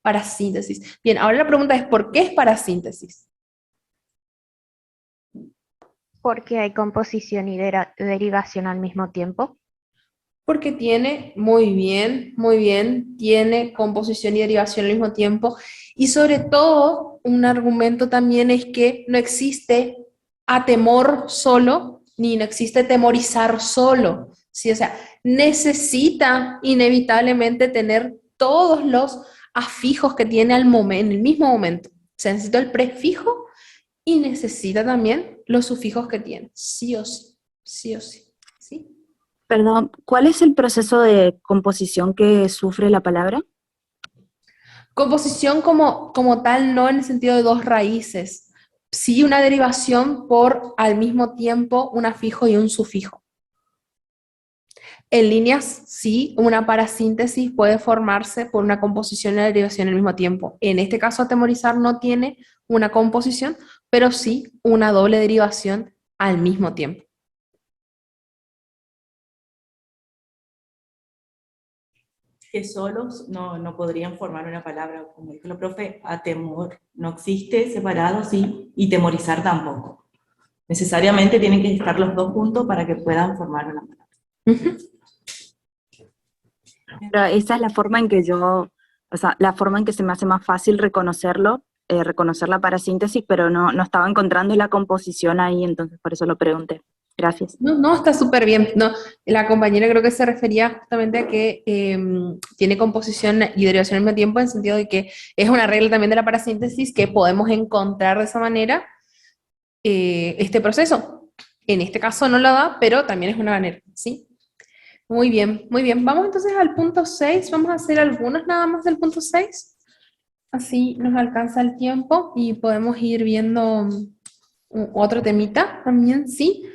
Parasíntesis. Bien, ahora la pregunta es, ¿por qué es parasíntesis? Porque hay composición y derivación al mismo tiempo. Porque tiene, muy bien, tiene composición y derivación al mismo tiempo. Y sobre todo, un argumento también es que no existe atemor solo, ni no existe temorizar solo. ¿Sí? O sea, necesita inevitablemente tener todos los afijos que tiene al momento, en el mismo momento. O sea, necesita el prefijo y necesita también los sufijos que tiene, sí o sí, sí o sí. ¿Sí? Perdón, ¿cuál es el proceso de composición que sufre la palabra? Composición como tal, no en el sentido de dos raíces, sí una derivación por al mismo tiempo un afijo y un sufijo. En líneas, sí, una parasíntesis puede formarse por una composición y una derivación al mismo tiempo. En este caso, atemorizar no tiene una composición, pero sí una doble derivación al mismo tiempo. Que solos no podrían formar una palabra, como dijo el profe, atemor no existe separado, sí, y temorizar tampoco. Necesariamente tienen que estar los dos juntos para que puedan formar una palabra. Ujú. Pero esa es la forma en que yo, o sea, la forma en que se me hace más fácil reconocerlo, reconocer la parasíntesis, pero no estaba encontrando la composición ahí, entonces por eso lo pregunté. Gracias. No, no, está súper bien. No, la compañera creo que se refería justamente a que tiene composición y derivación al mismo tiempo, en el sentido de que es una regla también de la parasíntesis que podemos encontrar de esa manera este proceso. En este caso no lo da, pero también es una manera, ¿sí? Muy bien, muy bien. Vamos entonces al punto 6. Vamos a hacer algunos nada más del punto 6. Así nos alcanza el tiempo y podemos ir viendo otro temita también, ¿sí?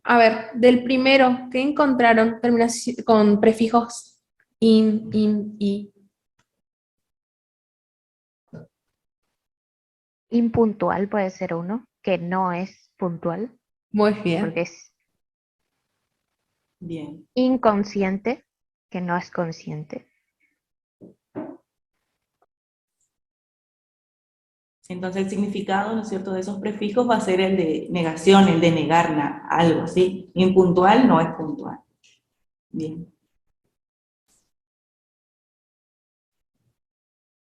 A ver, del primero, ¿qué encontraron? Terminación con prefijos in, y. Impuntual puede ser uno, que no es puntual, Muy porque bien. es Bien. inconsciente, que no es consciente. Entonces el significado, ¿no es cierto?, de esos prefijos va a ser el de negación, el de negar algo, ¿sí? Impuntual no es puntual. Bien.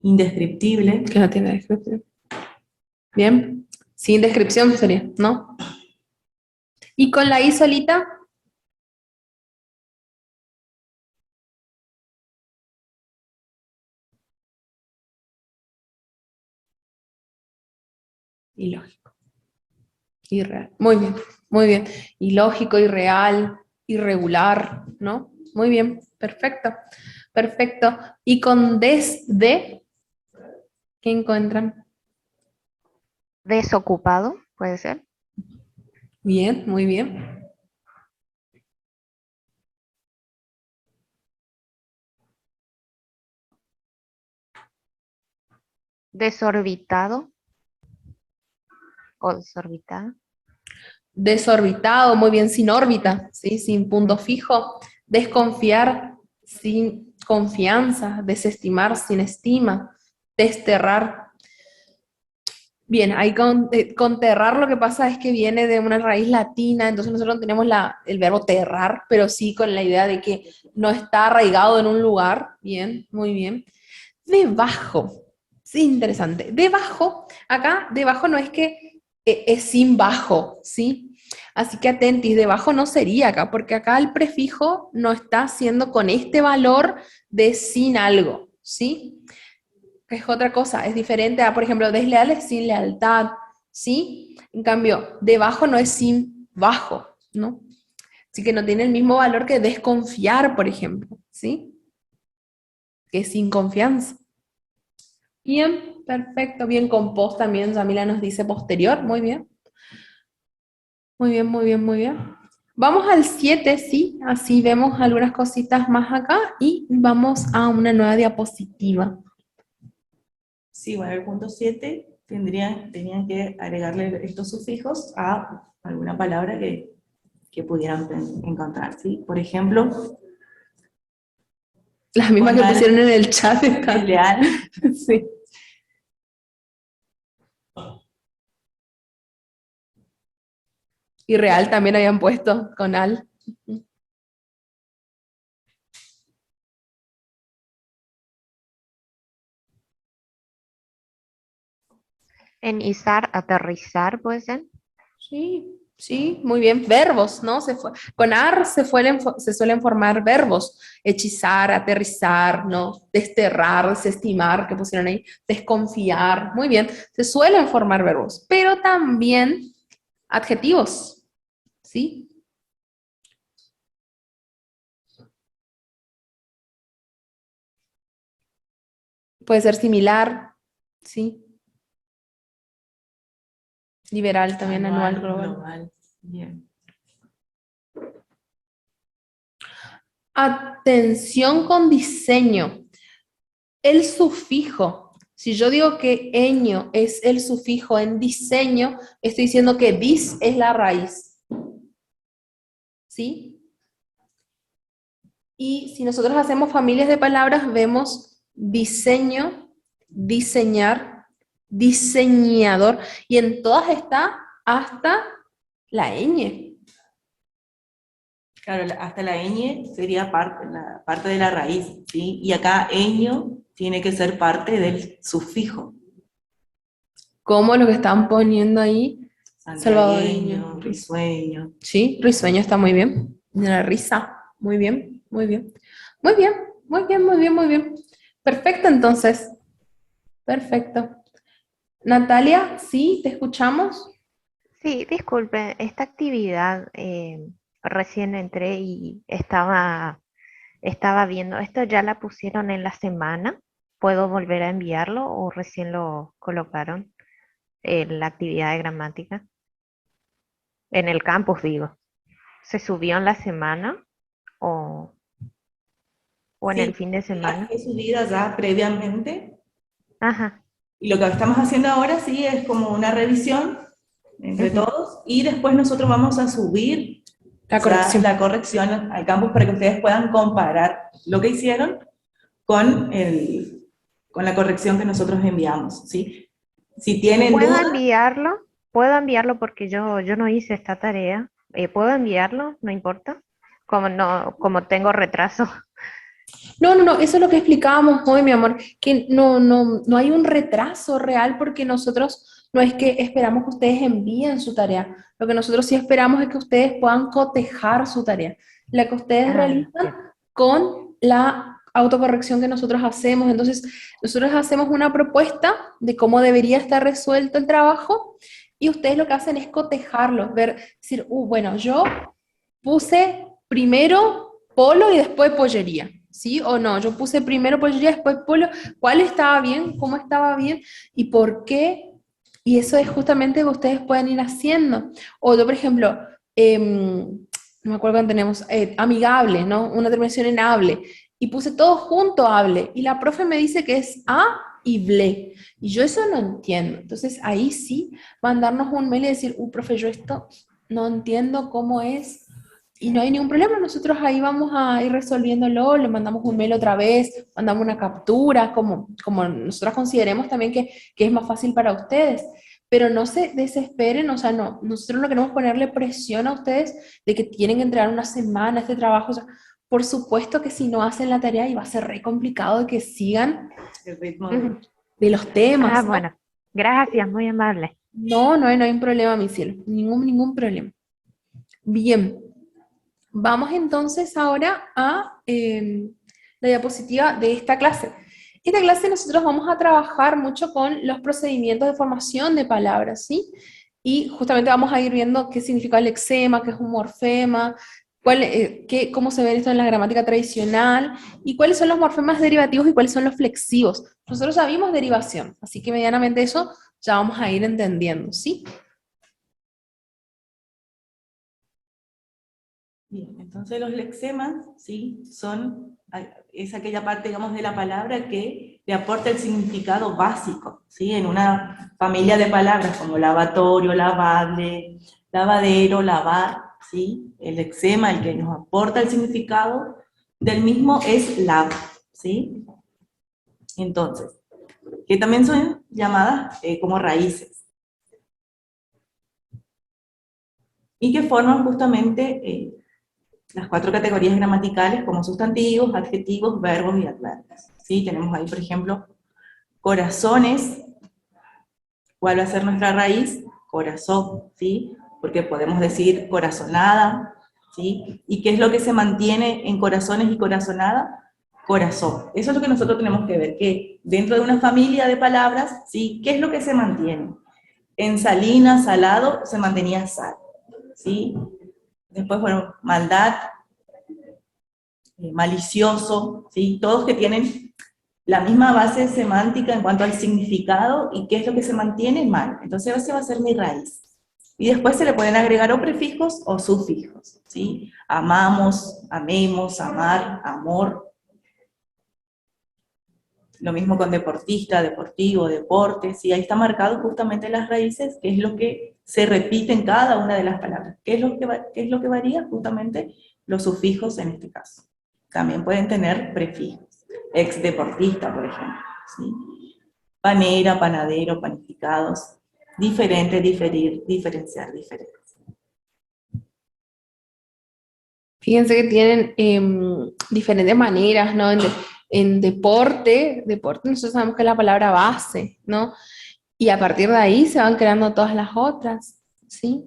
Indescriptible. Que no tiene descripción. Bien. Sin descripción sería, ¿no? Y con la I solita, ilógico. Irreal. Muy bien, muy bien. Ilógico, irreal, irregular, ¿no? Muy bien, perfecto, perfecto. Y con desde, ¿qué encuentran? Desocupado, puede ser. Bien, muy bien. Desorbitado o desorbitada. Desorbitado, muy bien, sin órbita, ¿sí? Sin punto fijo. Desconfiar, sin confianza. Desestimar, sin estima. Desterrar. Bien, ahí con terrar lo que pasa es que viene de una raíz latina, entonces nosotros no tenemos el verbo terrar, pero sí con la idea de que no está arraigado en un lugar. Bien, muy bien. Debajo, sí, interesante. Debajo, acá debajo no es que es sin bajo, ¿sí? Así que atentis, debajo no sería acá, porque acá el prefijo no está haciendo con este valor de sin algo, ¿sí? Que es otra cosa, es diferente a, por ejemplo, desleal es sin lealtad, ¿sí? En cambio, debajo no es sin bajo, ¿no? Así que no tiene el mismo valor que desconfiar, por ejemplo, ¿sí? Que es sin confianza. Bien, perfecto, bien con post también, Samila nos dice posterior, muy bien. Muy bien, muy bien, muy bien. Vamos al 7, sí, así vemos algunas cositas más acá y vamos a una nueva diapositiva. Sí, bueno, el punto 7 tenían que agregarle estos sufijos a alguna palabra que que pudieran encontrar, ¿sí? Por ejemplo, Las mismas que con al pusieron en el chat es están. leal. Sí. Y real también habían puesto con al. En izar, aterrizar, puede ser. Sí, sí, muy bien. Verbos, ¿no? Con ar se suelen formar verbos. Hechizar, aterrizar, ¿no? Desterrar, desestimar, que pusieron ahí. Desconfiar. Muy bien. Se suelen formar verbos, pero también adjetivos, ¿sí? Puede ser similar, ¿sí? Liberal también, anual, global. Bien. Atención con diseño. El sufijo. Si yo digo que eño es el sufijo en diseño, estoy diciendo que dis es la raíz. ¿Sí? Y si nosotros hacemos familias de palabras, vemos diseño, diseñar, diseñador, y en todas está hasta la ñ. Claro, hasta la ñ sería parte de la raíz, ¿sí? Y acá eño tiene que ser parte del sufijo. Como lo que están poniendo ahí, Santiagueño, risueño. Sí, risueño está muy bien. De la risa. Muy bien, muy bien. Muy bien, muy bien, muy bien, muy bien. Perfecto, entonces. Perfecto. Natalia, sí, te escuchamos. Sí, disculpe, esta actividad recién entré y estaba viendo, ¿esto ya la pusieron en la semana? ¿Puedo volver a enviarlo o recién lo colocaron en la actividad de gramática? En el campus, digo. ¿Se subió en la semana o, o en el Sí, fin de semana? fue subida ya previamente. Ajá. Y lo que estamos haciendo ahora sí es como una revisión entre Ujú. todos y después nosotros vamos a subir La ya corrección. la corrección al campus para que ustedes puedan comparar lo que hicieron con, con la corrección que nosotros enviamos, ¿sí? Si tienen ¿Puedo dudas, enviarlo? ¿Puedo enviarlo porque yo no hice esta tarea? ¿Puedo enviarlo? ¿No importa? Como no, como tengo retraso. No, no, no, eso es lo que explicábamos hoy, mi amor, que no hay un retraso real porque nosotros no es que esperamos que ustedes envíen su tarea, lo que nosotros sí esperamos es que ustedes puedan cotejar su tarea, la que ustedes Ah, realizan bien. con la autocorrección que nosotros hacemos. Entonces, nosotros hacemos una propuesta de cómo debería estar resuelto el trabajo y ustedes lo que hacen es cotejarlo, ver, decir, bueno, yo puse primero polo y después pollería, ¿sí o no? Yo puse primero pollería, después polo. ¿Cuál estaba bien? ¿Cómo estaba bien? ¿Y por qué? Y eso es justamente lo que ustedes pueden ir haciendo. O yo, por ejemplo, no me acuerdo cuando tenemos amigable, ¿no? Una terminación en hable. Y puse todo junto hable. Y la profe me dice que es a y ble. Y yo eso no entiendo. Entonces ahí sí, mandarnos un mail y decir, profe, yo esto no entiendo cómo es y no hay ningún problema, nosotros ahí vamos a ir resolviéndolo, le mandamos un mail otra vez, mandamos una captura, como nosotros consideremos también que es más fácil para ustedes, pero no se desesperen, o sea, no, nosotros no queremos ponerle presión a ustedes de que tienen que entregar una semana este trabajo, o sea, por supuesto que si no hacen la tarea y va a ser re complicado de que sigan el ritmo ujú, de los temas, Ah, ¿no? bueno. Gracias, muy amable. No hay problema, mi cielo, ningún problema. Bien, vamos entonces ahora a la diapositiva de esta clase. Esta clase nosotros vamos a trabajar mucho con los procedimientos de formación de palabras, ¿sí? Y justamente vamos a ir viendo qué significa el lexema, qué es un morfema, cómo se ve esto en la gramática tradicional, y cuáles son los morfemas derivativos y cuáles son los flexivos. Nosotros ya vimos derivación, así que medianamente eso ya vamos a ir entendiendo, ¿sí? bien, entonces los lexemas, ¿sí? Es aquella parte, digamos, de la palabra que le aporta el significado básico, ¿sí? En una familia de palabras como lavatorio, lavable, lavadero, lavar, ¿sí? El lexema, el que nos aporta el significado del mismo es lab, ¿sí? Entonces, que también son llamadas como raíces, y que forman justamente las 4 categorías gramaticales como sustantivos, adjetivos, verbos y adverbios. ¿Sí? Tenemos ahí, por ejemplo, corazones. ¿Cuál va a ser nuestra raíz? Corazón, ¿sí? Porque podemos decir corazonada, ¿sí? ¿Y qué es lo que se mantiene en corazones y corazonada? Corazón. Eso es lo que nosotros tenemos que ver, que dentro de una familia de palabras, ¿sí? ¿Qué es lo que se mantiene? En salina, salado, se mantenía sal, ¿sí? Después, bueno, maldad, malicioso, ¿sí? Todos que tienen la misma base semántica en cuanto al significado y qué es lo que se mantiene mal. Entonces ese va a ser mi raíz. Y después se le pueden agregar o prefijos o sufijos, ¿sí? Amamos, amemos, amar, amor. Lo mismo con deportista, deportivo, deporte, ¿sí? Ahí está marcado justamente las raíces, que es lo que se repite en cada una de las palabras. ¿Qué es lo que varía? Justamente los sufijos en este caso. También pueden tener prefijos. Ex deportista, por ejemplo, ¿sí? Panera, panadero, panificados. Diferente, diferir, diferenciar, diferencia. Fíjense que tienen diferentes maneras, ¿no? En deporte nosotros sabemos que es la palabra base, ¿no? Y a partir de ahí se van creando todas las otras, ¿sí?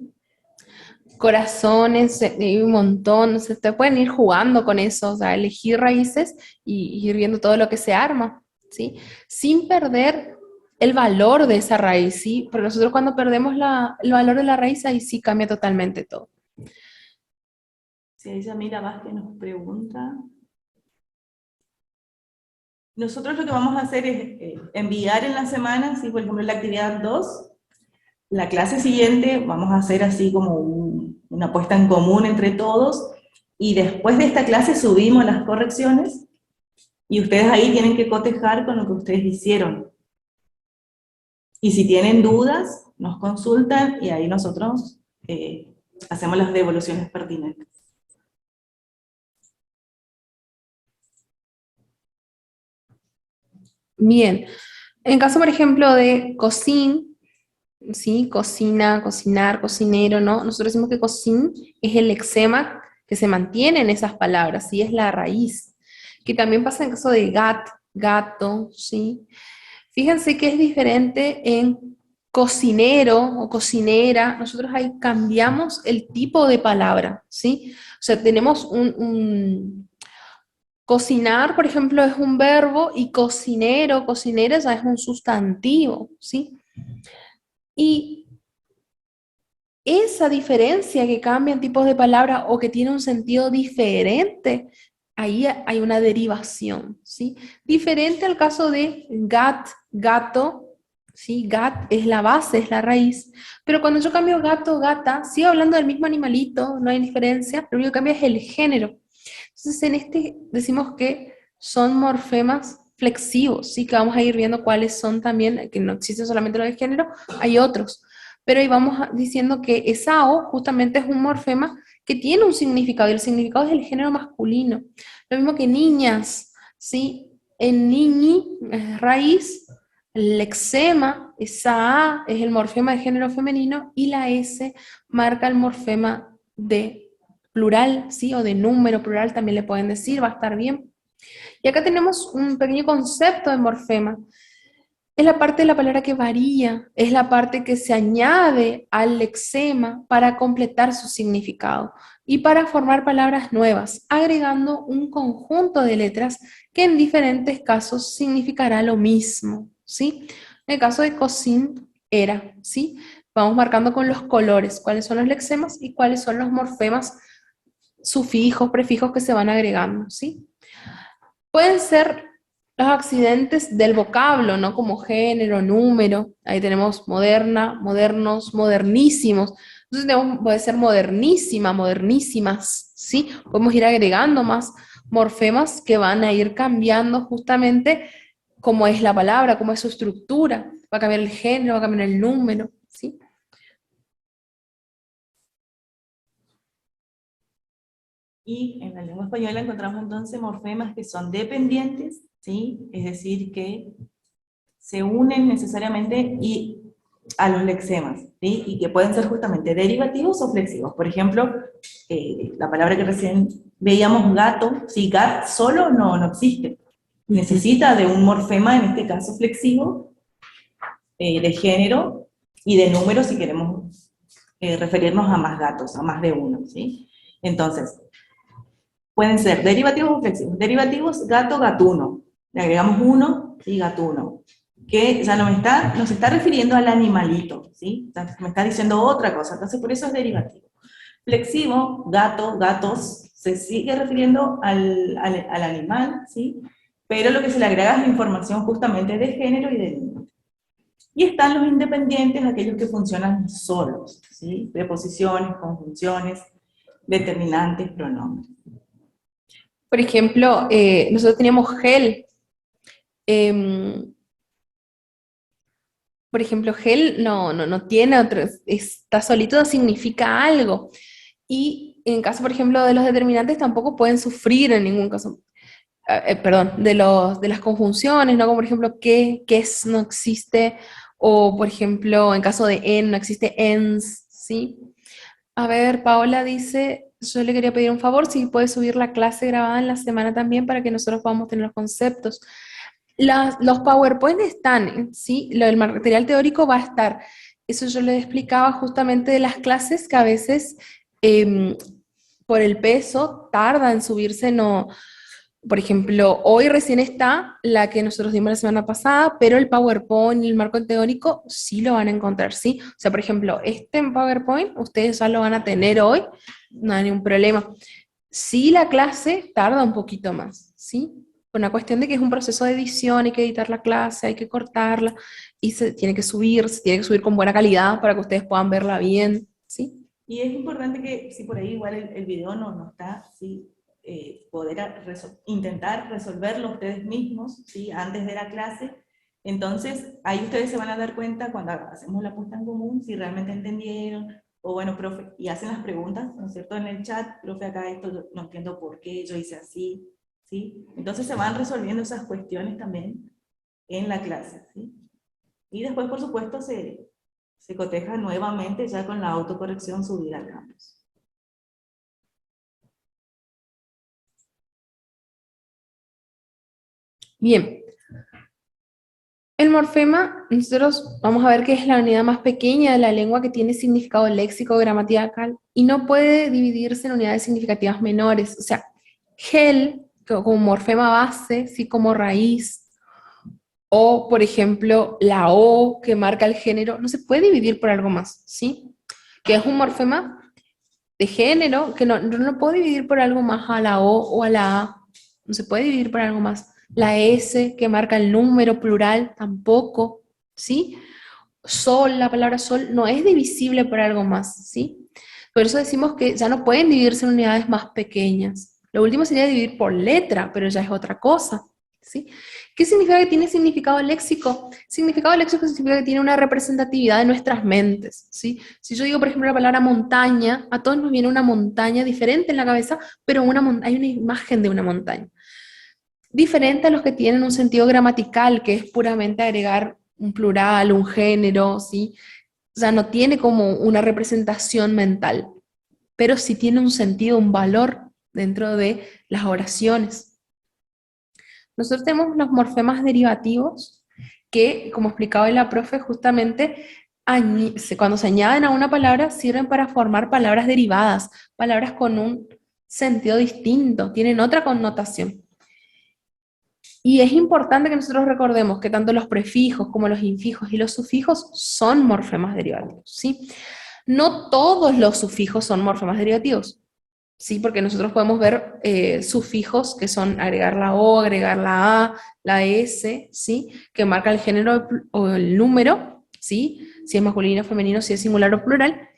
Corazones, hay un montón, o sea, ustedes pueden ir jugando con eso, o sea, elegir raíces y ir viendo todo lo que se arma, ¿sí? Sin perder el valor de esa raíz, ¿sí? Porque nosotros cuando perdemos el valor de la raíz, ahí sí cambia totalmente todo. Si ella mira Vázquez nos pregunta. Nosotros lo que vamos a hacer es enviar en la semana, si por ejemplo en la actividad 2, la clase siguiente vamos a hacer así como una puesta en común entre todos, y después de esta clase subimos las correcciones, y ustedes ahí tienen que cotejar con lo que ustedes hicieron. Y si tienen dudas, nos consultan, y ahí nosotros hacemos las devoluciones pertinentes. Bien, en caso, por ejemplo, de cocin, ¿sí? Cocina, cocinar, cocinero, ¿no? Nosotros decimos que cocin es el lexema que se mantiene en esas palabras, ¿sí? Es la raíz. Que también pasa en caso de gato, ¿sí? Fíjense que es diferente en cocinero o cocinera. Nosotros ahí cambiamos el tipo de palabra, ¿sí? O sea, tenemos cocinar, por ejemplo, es un verbo y cocinero, cocinera ya es un sustantivo, ¿sí? Y esa diferencia que cambian tipos de palabra o que tiene un sentido diferente, ahí hay una derivación, ¿sí? Diferente al caso de gato, ¿sí? Gat es la base, es la raíz, pero cuando yo cambio gato, gata, sigo hablando del mismo animalito, no hay diferencia, lo único que cambia es el género. Entonces, en este decimos que son morfemas flexivos, ¿sí? Que vamos a ir viendo cuáles son también, que no existe solamente lo de género, hay otros. Pero ahí vamos diciendo que esa O justamente es un morfema que tiene un significado, y el significado es el género masculino. Lo mismo que niñas, ¿sí? En niñi es raíz, el lexema, esa A es el morfema de género femenino, y la S marca el morfema de plural, ¿sí? O de número plural también le pueden decir, va a estar bien. Y acá tenemos un pequeño concepto de morfema. Es la parte de la palabra que varía, es la parte que se añade al lexema para completar su significado y para formar palabras nuevas, agregando un conjunto de letras que en diferentes casos significará lo mismo, ¿sí? En el caso de cocin, era, ¿sí? Vamos marcando con los colores cuáles son los lexemas y cuáles son los morfemas, sufijos, prefijos que se van agregando, ¿sí? Pueden ser los accidentes del vocablo, ¿no? Como género, número. Ahí tenemos moderna, modernos, modernísimos. Entonces puede ser modernísima, modernísimas, ¿sí? Podemos ir agregando más morfemas que van a ir cambiando justamente cómo es la palabra, cómo es su estructura. Va a cambiar el género, va a cambiar el número, ¿sí? Y en la lengua española encontramos entonces morfemas que son dependientes, ¿sí? Es decir, que se unen necesariamente a los lexemas, ¿sí? Y que pueden ser justamente derivativos o flexivos. Por ejemplo, la palabra que recién veíamos, gato, ¿sí? Gat solo no existe. Necesita de un morfema, en este caso flexivo, de género y de número si queremos referirnos a más gatos, a más de uno, ¿sí? Entonces, pueden ser derivativos o flexivos. Derivativos, gato, gatuno. Le agregamos uno, ¿sí? Gatuno. Que ya nos está refiriendo al animalito, ¿sí? Ya me está diciendo otra cosa, entonces por eso es derivativo. Flexivo, gato, gatos, se sigue refiriendo al animal, ¿sí? Pero lo que se le agrega es información justamente de género y de número. Y están los independientes, aquellos que funcionan solos, ¿sí? Preposiciones, conjunciones, determinantes, pronombres. Por ejemplo, nosotros teníamos gel. em, por ejemplo, gel no tiene otro, está solito, significa algo. Y en caso, por ejemplo, de los determinantes tampoco pueden sufrir en ningún caso. Perdón, de las conjunciones, ¿no? Como por ejemplo, que es, no existe, o por ejemplo, en caso de en, no existe ens, ¿sí? A ver, Paola dice, yo le quería pedir un favor, si puede subir la clase grabada en la semana también para que nosotros podamos tener los conceptos. Los PowerPoint están, ¿sí? El material teórico va a estar. Eso yo le explicaba justamente de las clases que a veces em, por el peso tarda en subirse, no. Por ejemplo, hoy recién está la que nosotros dimos la semana pasada, pero el PowerPoint y el marco teórico sí lo van a encontrar, ¿sí? O sea, por ejemplo, este en PowerPoint ustedes ya lo van a tener hoy, no hay ningún problema. Sí, la clase tarda un poquito más, ¿sí? Por una cuestión de que es un proceso de edición, hay que editar la clase, hay que cortarla y se tiene que subir con buena calidad para que ustedes puedan verla bien, ¿sí? Y es importante que, si por ahí igual el video no está, ¿sí? Poder intentar resolverlo ustedes mismos, ¿sí? Antes de la clase. Entonces, ahí ustedes se van a dar cuenta cuando hacemos la puesta en común, si realmente entendieron, o bueno, profe, y hacen las preguntas, ¿no es cierto? En el chat, profe, acá esto no entiendo por qué, yo hice así, ¿sí? Entonces se van resolviendo esas cuestiones también en la clase, ¿sí? Y después, por supuesto, se coteja nuevamente ya con la autocorrección subida al campus. Bien. El morfema, nosotros vamos a ver que es la unidad más pequeña de la lengua que tiene significado léxico, gramatical, y no puede dividirse en unidades significativas menores. O sea, gel, como morfema base, sí, como raíz, o por ejemplo, la O que marca el género, no se puede dividir por algo más, ¿sí? Que es un morfema de género, que no lo puedo dividir por algo más a la O o a la A, no se puede dividir por algo más. La S que marca el número plural tampoco, ¿sí? Sol, la palabra sol no es divisible por algo más, ¿sí? Por eso decimos que ya no pueden dividirse en unidades más pequeñas. Lo último sería dividir por letra, pero ya es otra cosa, ¿sí? ¿Qué significa que tiene significado léxico? Significado léxico significa que tiene una representatividad de nuestras mentes, ¿sí? Si yo digo, por ejemplo, la palabra montaña, a todos nos viene una montaña diferente en la cabeza, pero hay una imagen de una montaña. Diferente a los que tienen un sentido gramatical, que es puramente agregar un plural, un género, ¿sí? O sea, no tiene como una representación mental, pero sí tiene un sentido, un valor dentro de las oraciones. Nosotros tenemos los morfemas derivativos que, como explicaba la profe, justamente cuando se añaden a una palabra sirven para formar palabras derivadas, palabras con un sentido distinto, tienen otra connotación. Y es importante que nosotros recordemos que tanto los prefijos como los infijos y los sufijos son morfemas derivativos, ¿sí? No todos los sufijos son morfemas derivativos, ¿sí? Porque nosotros podemos ver sufijos que son agregar la O, agregar la A, la S, ¿sí? Que marca el género o el número, ¿sí? Si es masculino, femenino, si es singular o plural.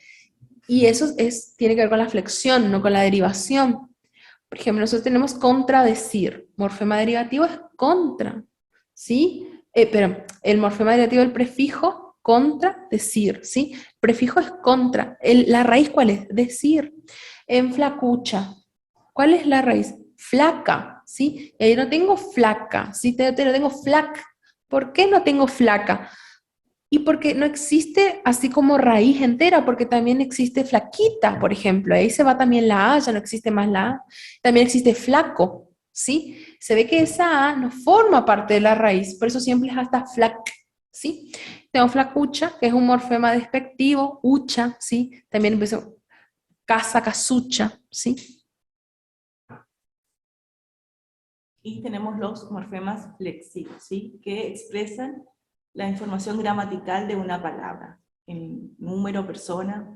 Y eso tiene que ver con la flexión, no con la derivación. Por ejemplo, nosotros tenemos contradecir. Morfema derivativo es contra, ¿sí? Pero el morfema derivativo del prefijo, contradecir, ¿sí? El prefijo es contra. ¿La raíz cuál es? Decir. En flacucha. ¿Cuál es la raíz? Flaca, ¿sí? Y ahí no tengo flaca, ¿sí? No tengo flac. ¿Por qué no tengo flaca? Y porque no existe así como raíz entera, porque también existe flaquita, por ejemplo. Ahí se va también la A, ya no existe más la A. También existe flaco, ¿sí? Se ve que esa A no forma parte de la raíz, por eso siempre es hasta flac, ¿sí? Tengo flacucha, que es un morfema despectivo, ucha, ¿sí? También empezó casa, casucha, ¿sí? Y tenemos los morfemas flexivos, ¿sí? Que expresan la información gramatical de una palabra, en número, persona,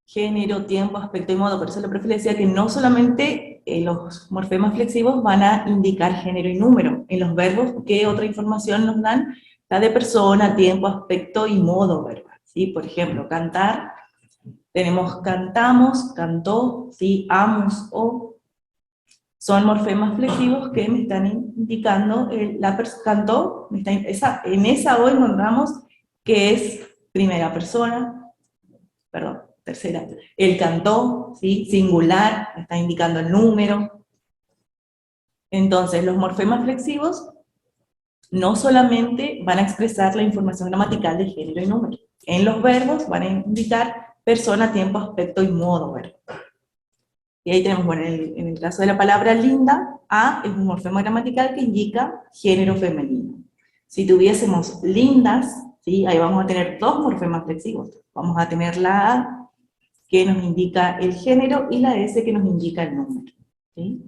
género, tiempo, aspecto y modo. Por eso la profe le decía que no solamente los morfemas flexivos van a indicar género y número. En los verbos, ¿qué otra información nos dan? La de persona, tiempo, aspecto y modo verbal, ¿sí? Por ejemplo, cantar, tenemos cantamos, cantó, ¿sí? Amos, o. Son morfemas flexivos que me están indicando, cantó, en esa O encontramos que es primera persona, perdón, tercera. El cantó, ¿sí? Singular, me está indicando el número. Entonces, los morfemas flexivos no solamente van a expresar la información gramatical de género y número. En los verbos van a indicar persona, tiempo, aspecto y modo verbo. Y ahí tenemos, bueno, en el caso de la palabra linda, A es un morfema gramatical que indica género femenino. Si tuviésemos lindas, ¿sí? Ahí vamos a tener dos morfemas flexivos. Vamos a tener la A, que nos indica el género, y la S, que nos indica el número, ¿sí?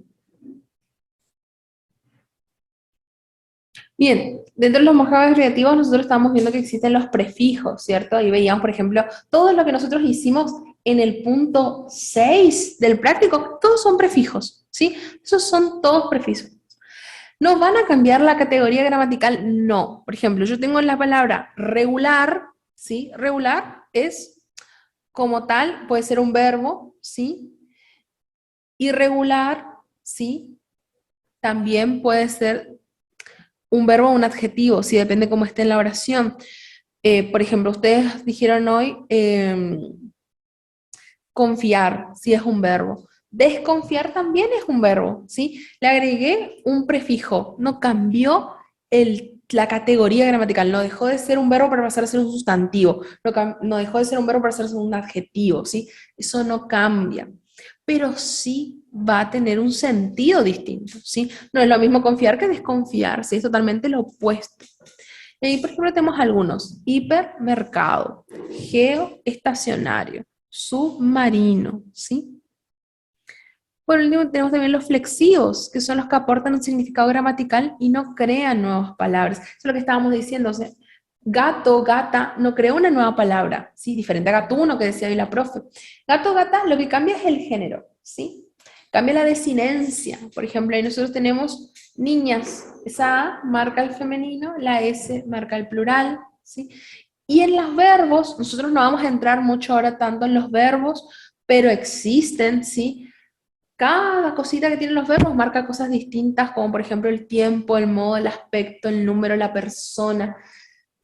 Bien, dentro de los morfemas creativos nosotros estamos viendo que existen los prefijos, ¿cierto? Ahí veíamos, por ejemplo, todo lo que nosotros hicimos en el punto 6 del práctico, todos son prefijos, ¿sí? Esos son todos prefijos. ¿No van a cambiar la categoría gramatical? No. Por ejemplo, yo tengo la palabra regular, ¿sí? Regular es, como tal, puede ser un verbo, ¿sí? Irregular, ¿sí? También puede ser un verbo o un adjetivo, ¿sí? Depende cómo esté en la oración. Por ejemplo, ustedes dijeron hoy confiar, sí es un verbo. Desconfiar también es un verbo, ¿sí? Le agregué un prefijo, no cambió la categoría gramatical, no dejó de ser un verbo para pasar a ser un sustantivo, no dejó de ser un verbo para pasar a ser un adjetivo, ¿sí? Eso no cambia, pero sí va a tener un sentido distinto, ¿sí? No es lo mismo confiar que desconfiar, ¿sí? Es totalmente lo opuesto. Y ahí, por ejemplo, tenemos algunos: hipermercado, geoestacionario, submarino, ¿sí? Por último, tenemos también los flexivos, que son los que aportan un significado gramatical y no crean nuevas palabras. Eso es lo que estábamos diciendo, o sea, gato, gata, no crea una nueva palabra, ¿sí? Diferente a gatuno, que decía hoy la profe. Gato, gata, lo que cambia es el género, ¿sí? Cambia la desinencia. Por ejemplo, ahí nosotros tenemos niñas. Esa A marca el femenino, la S marca el plural, ¿sí? Y en los verbos, nosotros no vamos a entrar mucho ahora tanto en los verbos, pero existen, ¿sí? Cada cosita que tienen los verbos marca cosas distintas, como por ejemplo el tiempo, el modo, el aspecto, el número, la persona.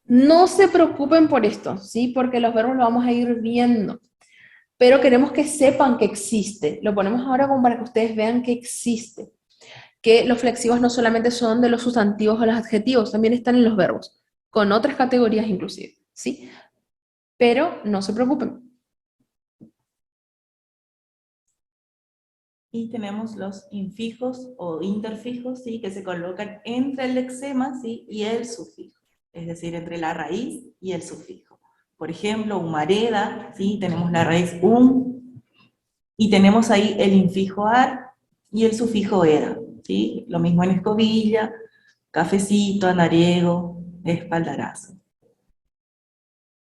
No se preocupen por esto, ¿sí? Porque los verbos lo vamos a ir viendo, pero queremos que sepan que existe. Lo ponemos ahora como para que ustedes vean que existe. Que los flexivos no solamente son de los sustantivos o los adjetivos, también están en los verbos, con otras categorías inclusive, ¿sí? Pero no se preocupen. Y tenemos los infijos o interfijos, ¿sí? Que se colocan entre el lexema, ¿sí? Y el sufijo, es decir, entre la raíz y el sufijo. Por ejemplo, humareda, ¿sí? Tenemos la raíz y tenemos ahí el infijo ar y el sufijo era, ¿sí? Lo mismo en escobilla, cafecito, anariego, espaldarazo.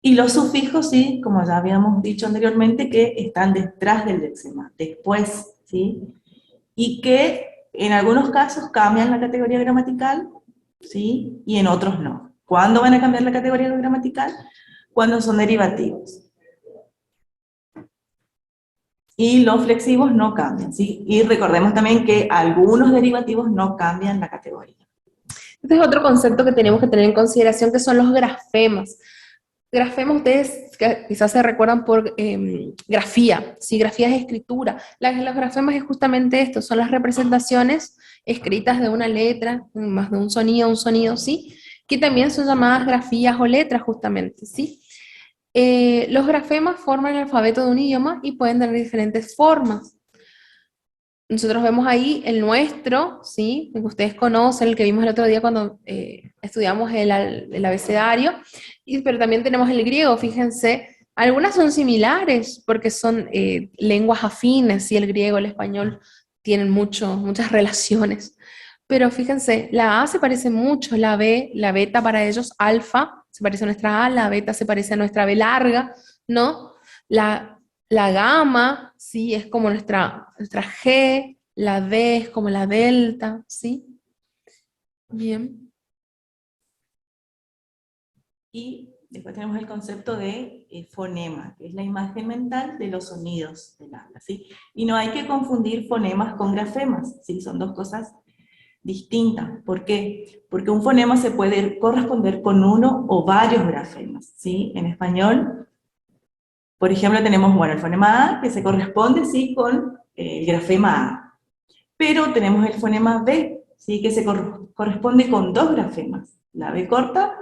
Y los sufijos, sí, como ya habíamos dicho anteriormente, que están detrás del lexema, después, ¿sí? Y que en algunos casos cambian la categoría gramatical, ¿sí? Y en otros no. ¿Cuándo van a cambiar la categoría gramatical? Cuando son derivativos. Y los flexivos no cambian, ¿sí? Y recordemos también que algunos derivativos no cambian la categoría. Este es otro concepto que tenemos que tener en consideración, que son los grafemas. Grafema, ustedes quizás se recuerdan por grafía, ¿sí? Grafía es escritura. Los grafemas es justamente esto, son las representaciones escritas de una letra, más de un sonido, ¿sí? Que también son llamadas grafías o letras justamente, ¿sí? Los grafemas forman el alfabeto de un idioma y pueden tener diferentes formas. Nosotros vemos ahí el nuestro, ¿sí? El que ustedes conocen, el que vimos el otro día cuando estudiamos el abecedario, pero también tenemos el griego, fíjense, algunas son similares porque son lenguas afines, ¿sí? El griego, el español tienen muchas relaciones, pero fíjense, la A se parece mucho, la B, la beta para ellos, alfa, se parece a nuestra A, la beta se parece a nuestra B larga, ¿no? La gamma, ¿sí? Es como nuestra G, la D es como la delta, ¿sí? Bien. Y después tenemos el concepto de fonema, que es la imagen mental de los sonidos del habla, ¿sí? Y no hay que confundir fonemas con grafemas, ¿sí? Son dos cosas distintas. ¿Por qué? Porque un fonema se puede corresponder con uno o varios grafemas, ¿sí? En español, por ejemplo, tenemos, bueno, el fonema A, que se corresponde, ¿sí? Con el grafema A. Pero tenemos el fonema B, ¿sí? Que se corresponde con dos grafemas, la B corta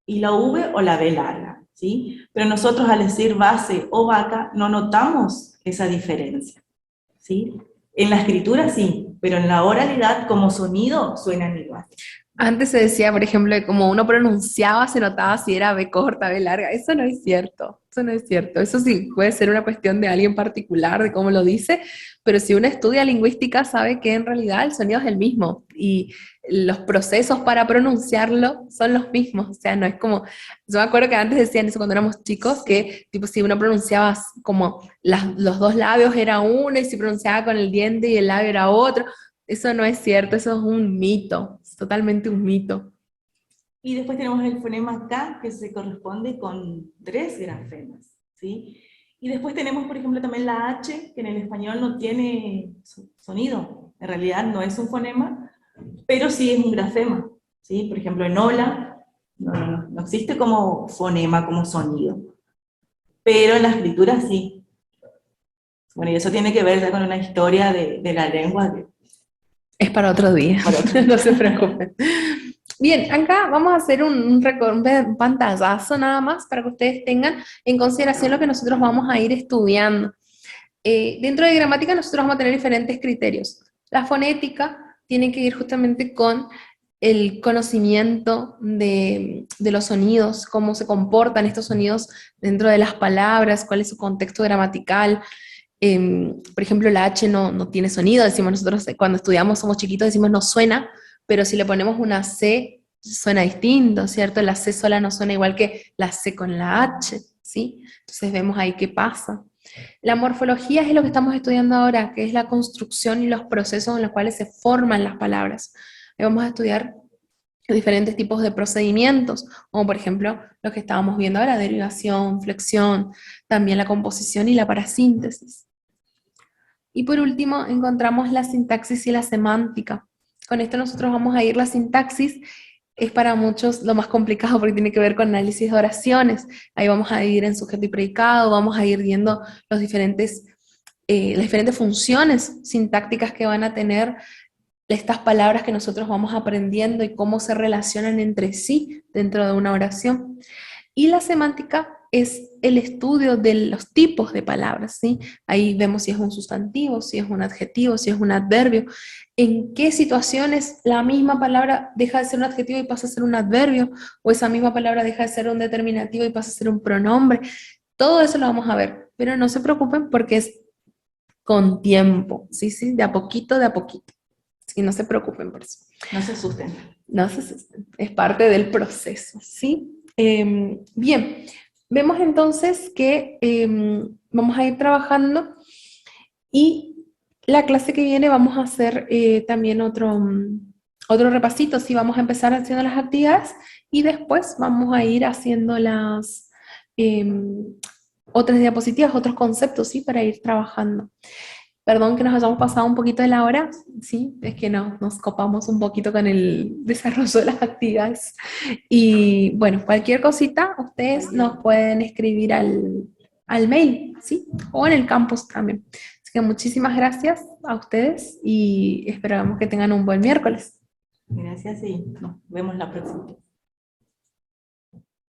y la V o la B larga, ¿sí? Pero nosotros al decir base o vaca no notamos esa diferencia, ¿sí? En la escritura sí, pero en la oralidad como sonido suenan igual. Antes se decía, por ejemplo, que como uno pronunciaba, se notaba si era B corta, B larga. Eso no es cierto. Eso no es cierto. Eso sí puede ser una cuestión de alguien particular, de cómo lo dice, pero si uno estudia lingüística sabe que en realidad el sonido es el mismo y los procesos para pronunciarlo son los mismos. O sea, no es como... Yo me acuerdo que antes decían eso cuando éramos chicos, que tipo si uno pronunciaba como los dos labios era uno y si pronunciaba con el diente y el labio era otro. Eso no es cierto, eso es un mito, es totalmente un mito. Y después tenemos el fonema K, que se corresponde con tres grafemas, ¿sí? Y después tenemos, por ejemplo, también la H, que en el español no tiene sonido. En realidad no es un fonema, pero sí es un grafema, ¿sí? Por ejemplo, en hola no existe como fonema, como sonido. Pero en la escritura sí. Bueno, y eso tiene que ver ya con una historia de la lengua. Es para otro día, no se preocupen. Bien, acá vamos a hacer un pantallazo nada más para que ustedes tengan en consideración lo que nosotros vamos a ir estudiando. Dentro de gramática nosotros vamos a tener diferentes criterios. La fonética tiene que ir justamente con el conocimiento de los sonidos, cómo se comportan estos sonidos dentro de las palabras, cuál es su contexto gramatical. Por ejemplo, la H no tiene sonido, decimos nosotros cuando estudiamos, somos chiquitos, decimos no suena, pero si le ponemos una C, suena distinto, ¿cierto? La C sola no suena igual que la C con la H, ¿sí? Entonces vemos ahí qué pasa. La morfología es lo que estamos estudiando ahora, que es la construcción y los procesos en los cuales se forman las palabras. Ahí vamos a estudiar diferentes tipos de procedimientos, como por ejemplo los que estábamos viendo ahora, derivación, flexión, también la composición y la parasíntesis. Y por último, encontramos la sintaxis y la semántica. Con esto nosotros vamos a ir, la sintaxis es para muchos lo más complicado porque tiene que ver con análisis de oraciones. Ahí vamos a ir en sujeto y predicado, vamos a ir viendo las diferentes funciones sintácticas que van a tener estas palabras que nosotros vamos aprendiendo y cómo se relacionan entre sí dentro de una oración. Y la semántica es el estudio de los tipos de palabras, ¿sí? Ahí vemos si es un sustantivo, si es un adjetivo, si es un adverbio, en qué situaciones la misma palabra deja de ser un adjetivo y pasa a ser un adverbio, o esa misma palabra deja de ser un determinativo y pasa a ser un pronombre. Todo eso lo vamos a ver, pero no se preocupen porque es con tiempo, ¿sí? De a poquito, de a poquito. Así que no se preocupen por eso. No se asusten. No se asusten, es parte del proceso, ¿sí? Bien, vemos entonces que vamos a ir trabajando y la clase que viene vamos a hacer también otro repasito, ¿sí? Vamos a empezar haciendo las actividades y después vamos a ir haciendo las otras diapositivas, otros conceptos, ¿sí? Para ir trabajando. Perdón que nos hayamos pasado un poquito de la hora, sí, es que nos copamos un poquito con el desarrollo de las actividades. Y bueno, cualquier cosita, ustedes nos pueden escribir al mail, ¿sí? O en el campus también. Así que muchísimas gracias a ustedes y esperamos que tengan un buen miércoles. Gracias y nos vemos la próxima.